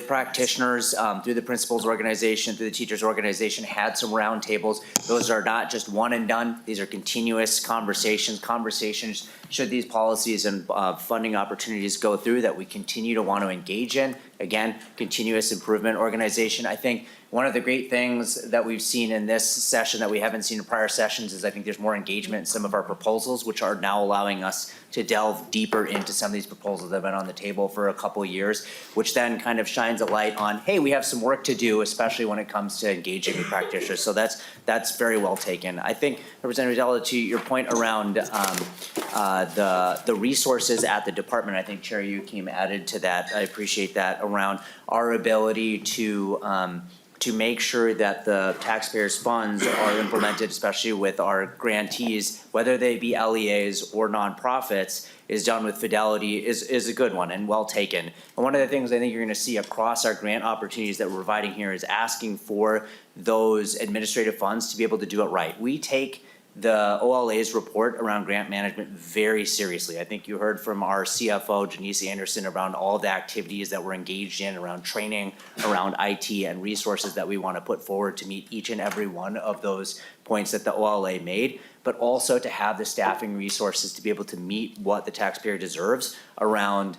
practitioners through the principals organization, through the teachers organization, had some roundtables. Those are not just one and done. These are continuous conversations should these policies and funding opportunities go through that we continue to want to engage in. Again, continuous improvement organization. I think one of the great things that we've seen in this session that we haven't seen in prior sessions is I think there's more engagement in some of our proposals, which are now allowing us to delve deeper into some of these proposals that have been on the table for a couple of years, which then kind of shines a light on, hey, we have some work to do, especially when it comes to engaging with practitioners. So that's very well taken. I think, Representative Della, to your point around the resources at the department, I think Chair Youakim added to that. I appreciate that around our ability to make sure that the taxpayers' funds are implemented, especially with our grantees, whether they be LEAs or nonprofits, is done with fidelity is a good one and well taken. And one of the things I think you're gonna see across our grant opportunities that we're providing here is asking for those administrative funds to be able to do it right. We take the OLA's report around grant management very seriously. I think you heard from our CFO, Janice Anderson, around all the activities that we're engaged in around training, around IT and resources that we want to put forward to meet each and every one of those points that the OLA made, but also to have the staffing resources to be able to meet what the taxpayer deserves around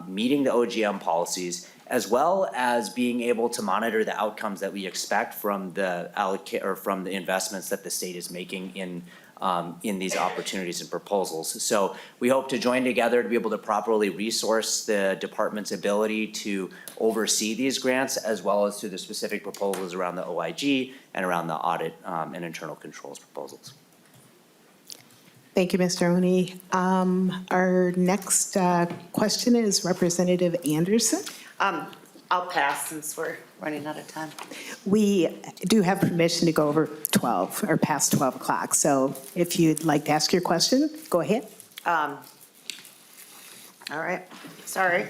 meeting the OGM policies, as well as being able to monitor the outcomes that we expect from the from the investments that the state is making in these opportunities and proposals. So we hope to join together to be able to properly resource the department's ability to oversee these grants, as well as through the specific proposals around the OIG and around the audit and internal controls proposals. Thank you, Mr. Oni. Our next question is Representative Anderson. I'll pass since we're running out of time. We do have permission to go over 12 or past 12 o'clock. So if you'd like to ask your question, go ahead. All right, sorry.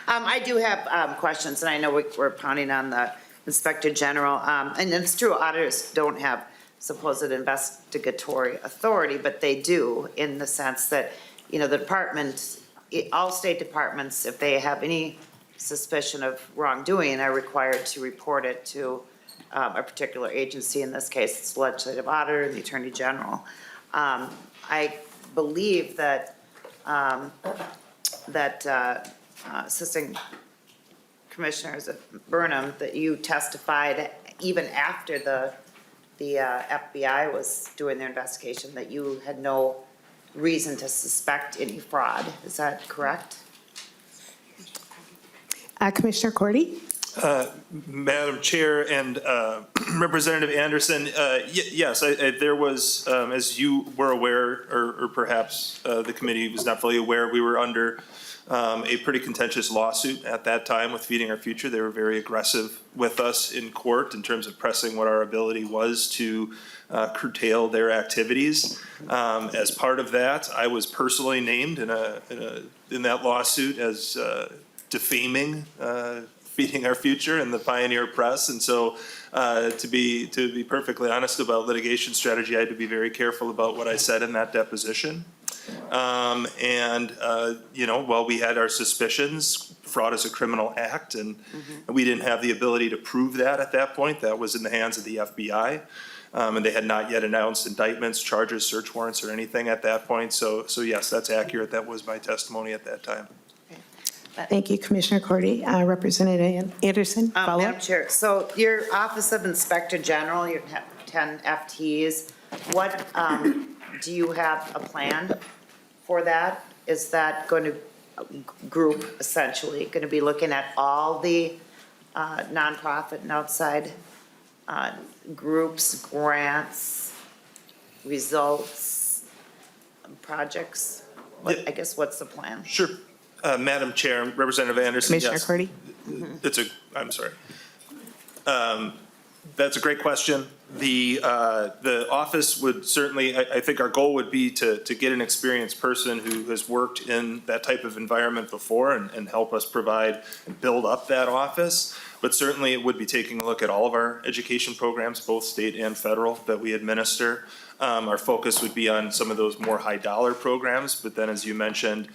I do have questions, and I know we're pounding on the Inspector General. And it's true, auditors don't have supposed investigatory authority, but they do in the sense that, you know, the department, all state departments, if they have any suspicion of wrongdoing, are required to report it to a particular agency. In this case, it's the legislative auditor and the attorney general. I believe that Assistant Commissioners Burnham, that you testified even after the FBI was doing their investigation, that you had no reason to suspect any fraud. Is that correct? Commissioner Cordy? Madam Chair and Representative Anderson, yes, there was, as you were aware, or perhaps the committee was not fully aware, we were under a pretty contentious lawsuit at that time with Feeding Our Future. They were very aggressive with us in court in terms of pressing what our ability was to curtail their activities. As part of that, I was personally named in that lawsuit as defaming Feeding Our Future and the Pioneer Press. And so to be perfectly honest about litigation strategy, I had to be very careful about what I said in that deposition. You know, while we had our suspicions, fraud is a criminal act, and we didn't have the ability to prove that at that point. That was in the hands of the FBI. And they had not yet announced indictments, charges, search warrants, or anything at that point. So yes, that's accurate. That was my testimony at that time. Thank you, Commissioner Cordy. Representative Anderson, follow Madam Chair, so your Office of Inspector General, you have 10 FTEs. What, do you have a plan for that? Is that going to group essentially going to be looking at all the nonprofit and outside groups, grants, results, projects? I guess what's the plan? Sure. Madam Chair, Representative Anderson, Commissioner yes. Cordy? I'm sorry. That's a great question. The office would certainly, I think our goal would be to get an experienced person who has worked in that type of environment before and help us provide and build up that office. But certainly it would be taking a look at all of our education programs, both state and federal, that we administer. Our focus would be on some of those more high dollar programs, but then as you mentioned,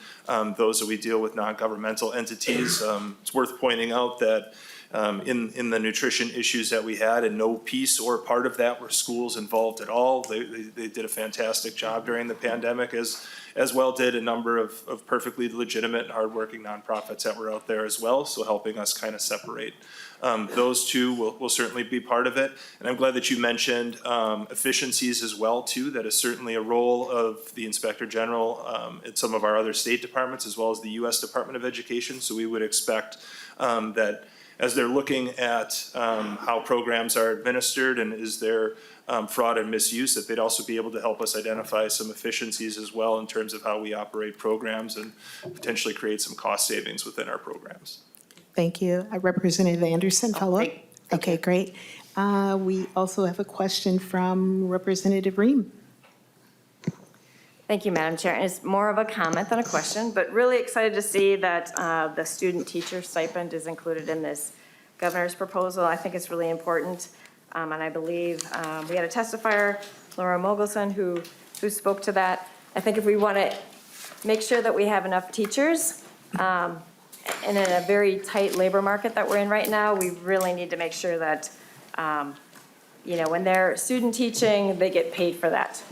those that we deal with non-governmental entities. It's worth pointing out that in the nutrition issues that we had, and no piece or part of that were schools involved at all. They did a fantastic job during the pandemic, as well did a number of perfectly legitimate and hardworking nonprofits that were out there as well, so helping us kind of separate. Those two will certainly be part of it. And I'm glad that you mentioned efficiencies as well, too. That is certainly a role of the Inspector General at some of our other state departments, as well as the U.S. Department of Education. So we would expect that as they're looking at how programs are administered and is there fraud and misuse, that they'd also be able to help us identify some efficiencies as well in terms of how we operate programs and potentially create some cost savings within our programs. Thank you. Representative Anderson, follow up? Okay, great. We also have a question from Representative Ream. Thank you, Madam Chair. And it's more of a comment than a question, but really excited to see that the student teacher stipend is included in this governor's proposal. I think it's really important. And I believe we had a testifier, Laura Mogelson, who spoke to that. I think if we want to make sure that we have enough teachers, and in a very tight labor market that we're in right now, we really need to make sure that, when they're student teaching, they get paid for that,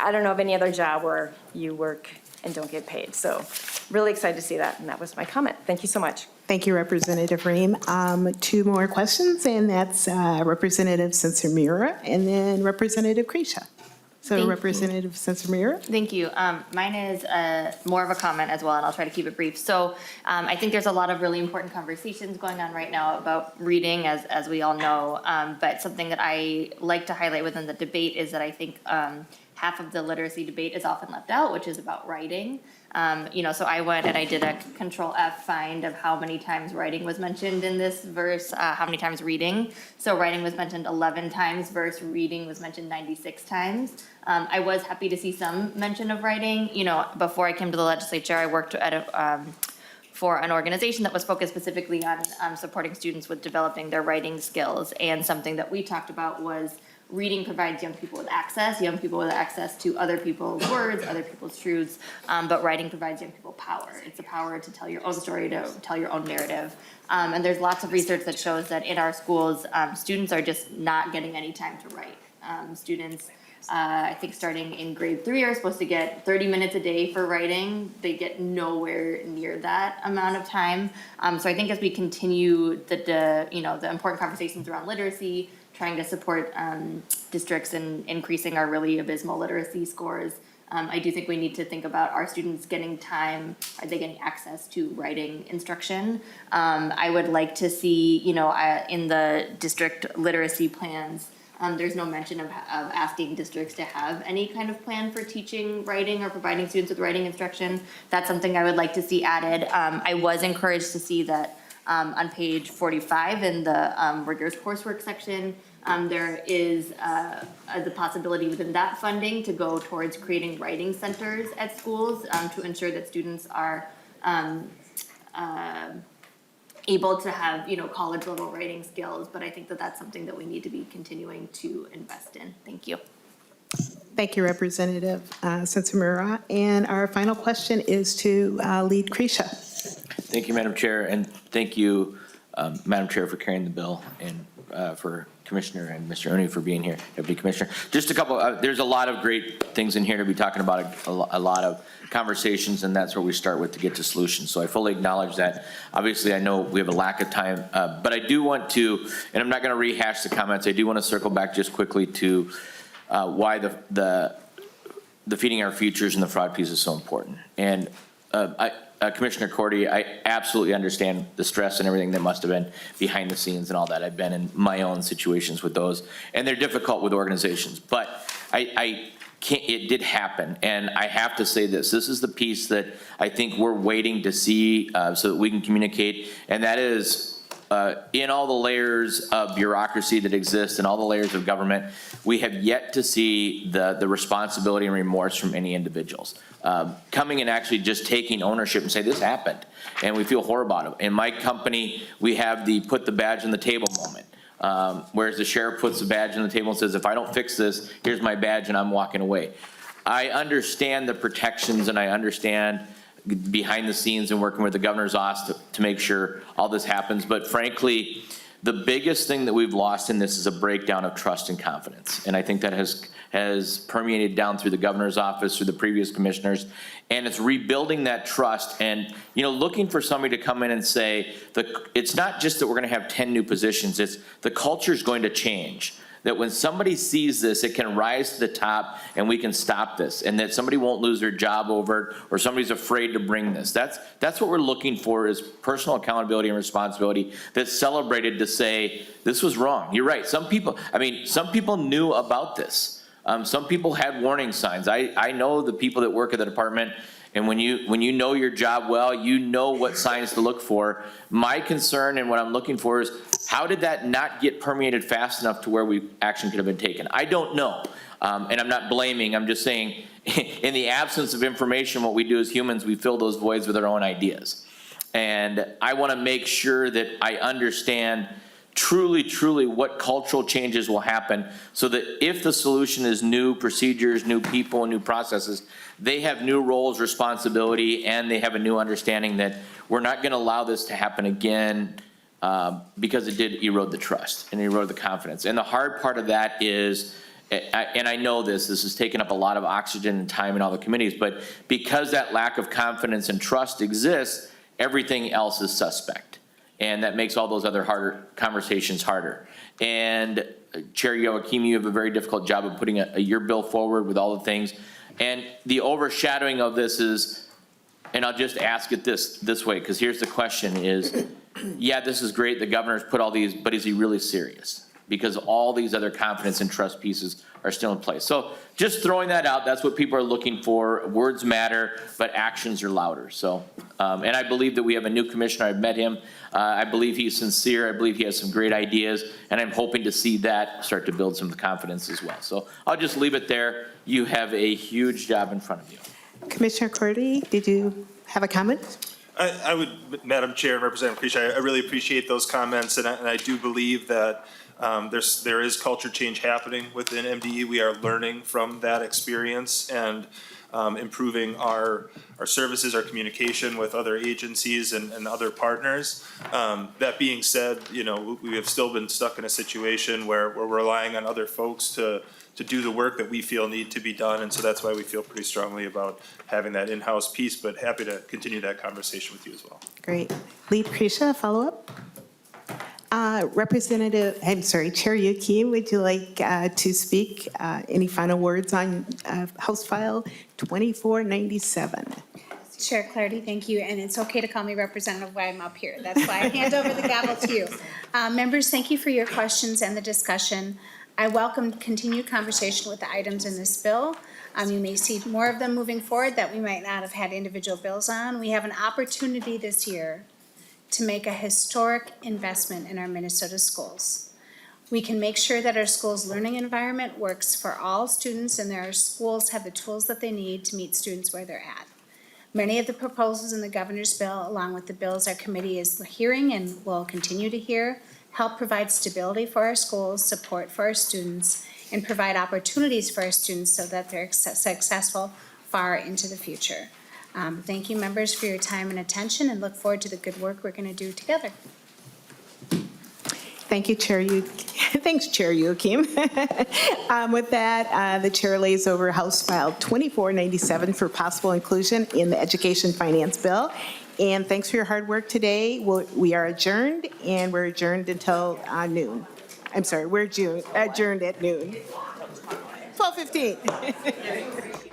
I don't know of any other job where you work and don't get paid. So really excited to see that, and that was my comment. Thank you so much. Thank you, Representative Ream. Two more questions, and that's Representative Censor-Mira and then Representative Kresha. So Thank Representative Censor-Mira. Thank you. Mine is more of a comment as well, and I'll try to keep it brief. So I think there's a lot of really important conversations going on right now about reading, as we all know. But something that I like to highlight within the debate is that I think half of the literacy debate is often left out, which is about writing. So I went and I did a Control F find of how many times writing was mentioned in this verse, how many times reading. So writing was mentioned 11 times versus reading was mentioned 96 times. I was happy to see some mention of writing. Before I came to the legislature, I worked at for an organization that was focused specifically on supporting students with developing their writing skills. And something that we talked about was reading provides young people with access to other people's words, other people's truths, but writing provides young people power. It's the power to tell your own story, to tell your own narrative. And there's lots of research that shows that in our schools, students are just not getting any time to write. Students, I think starting in grade 3, are supposed to get 30 minutes a day for writing. They get nowhere near that amount of time. So I think as we continue the important conversations around literacy, trying to support districts in increasing our really abysmal literacy scores, I do think we need to think about, are students getting time? Are they getting access to writing instruction? I would like to see, in the district literacy plans, there's no mention of asking districts to have any kind of plan for teaching writing or providing students with writing instruction. That's something I would like to see added. I was encouraged to see that on page 45 in the rigorous coursework section, there is the possibility within that funding to go towards creating writing centers at schools to ensure that students are able to have, college level writing skills. But I think that that's something that we need to be continuing to invest in. Thank you. Thank you, Representative Censor-Mira. And our final question is to Lead Kresha. Thank you, Madam Chair, and thank you, Madam Chair, for carrying the bill, and for Commissioner and Mr. Oni for being here, Deputy Commissioner. Just a couple, there's a lot of great things in here to be talking about, a lot of conversations, and that's where we start with to get to solutions. So I fully acknowledge that. Obviously, I know we have a lack of time, but I do want to, and I'm not going to rehash the comments, I do want to circle back just quickly to why the feeding our futures and the fraud piece is so important. And Commissioner Cordy, I absolutely understand the stress and everything that must have been behind the scenes and all that. I've been in my own situations with those, and they're difficult with organizations. But I can't, it did happen, and I have to say this. This is the piece that I think we're waiting to see so that we can communicate, and that is in all the layers of bureaucracy that exist and all the layers of government, we have yet to see the responsibility and remorse from any individuals. Coming and actually just taking ownership and say, this happened, and we feel horrible about it. In my company, we have the put the badge on the table moment, whereas the sheriff puts the badge on the table and says, if I don't fix this, here's my badge and I'm walking away. I understand the protections and I understand behind the scenes and working with the governor's office to make sure all this happens. But frankly, the biggest thing that we've lost in this is a breakdown of trust and confidence. And I think that has permeated down through the governor's office, through the previous commissioners. And it's rebuilding that trust and, looking for somebody to come in and say, it's not just that we're gonna have 10 new positions, it's the culture's going to change. That when somebody sees this, it can rise to the top and we can stop this, and that somebody won't lose their job over it, or somebody's afraid to bring this. That's what we're looking for, is personal accountability and responsibility that's celebrated to say, this was wrong. You're right, some people knew about this. Some people had warning signs. I know the people that work at the department, and when you know your job well, you know what signs to look for. My concern and what I'm looking for is, how did that not get permeated fast enough to where action could have been taken? I don't know, and I'm not blaming, I'm just saying, in the absence of information, what we do as humans, we fill those voids with our own ideas. And I wanna make sure that I understand truly what cultural changes will happen, so that if the solution is new procedures, new people, and new processes, they have new roles, responsibility, and they have a new understanding that we're not gonna allow this to happen again, because it did erode the trust and erode the confidence. And the hard part of that is, and I know this has taken up a lot of oxygen and time in all the committees, but because that lack of confidence and trust exists, everything else is suspect. And that makes all those other harder conversations harder. And Chair Youakim, you have a very difficult job of putting your bill forward with all the things. And the overshadowing of this is, and I'll just ask it this way, because here's the question is, yeah, this is great, the governor's put all these, but is he really serious? Because all these other confidence and trust pieces are still in place. So just throwing that out, that's what people are looking for. Words matter, but actions are louder. So, and I believe that we have a new commissioner. I've met him. I believe he's sincere. I believe he has some great ideas, and I'm hoping to see that start to build some of the confidence as well. So I'll just leave it there. You have a huge job in front of you. Commissioner Cordy, did you have a comment? I would, Madam Chair and Representative Creech, I really appreciate those comments, and I do believe that there is culture change happening within MDE. We are learning from that experience and improving our services, our communication with other agencies and other partners. That being said, we have still been stuck in a situation where we're relying on other folks to do the work that we feel need to be done, and so that's why we feel pretty strongly about having that in-house piece, but happy to continue that conversation with you as well. Great. Lead Krisha, follow-up? Chair Youakim, would you like to speak? Any final words on House File 2497? Chair Clardy, thank you, and it's okay to call me Representative while I'm up here. That's why I hand over the gavel to you. Members, thank you for your questions and the discussion. I welcome continued conversation with the items in this bill. You may see more of them moving forward that we might not have had individual bills on. We have an opportunity this year to make a historic investment in our Minnesota schools. We can make sure that our schools' learning environment works for all students, and their schools have the tools that they need to meet students where they're at. Many of the proposals in the governor's bill, along with the bills our committee is hearing and will continue to hear, help provide stability for our schools, support for our students, and provide opportunities for our students so that they're successful far into the future. Thank you, members, for your time and attention, and look forward to the good work we're going to do together. Thank you, Chair Thanks, Chair Youakim. With that, the chair lays over House File 2497 for possible inclusion in the Education Finance Bill. And thanks for your hard work today. We are adjourned, and we're adjourned until noon. I'm sorry, we're adjourned at noon. 12:15.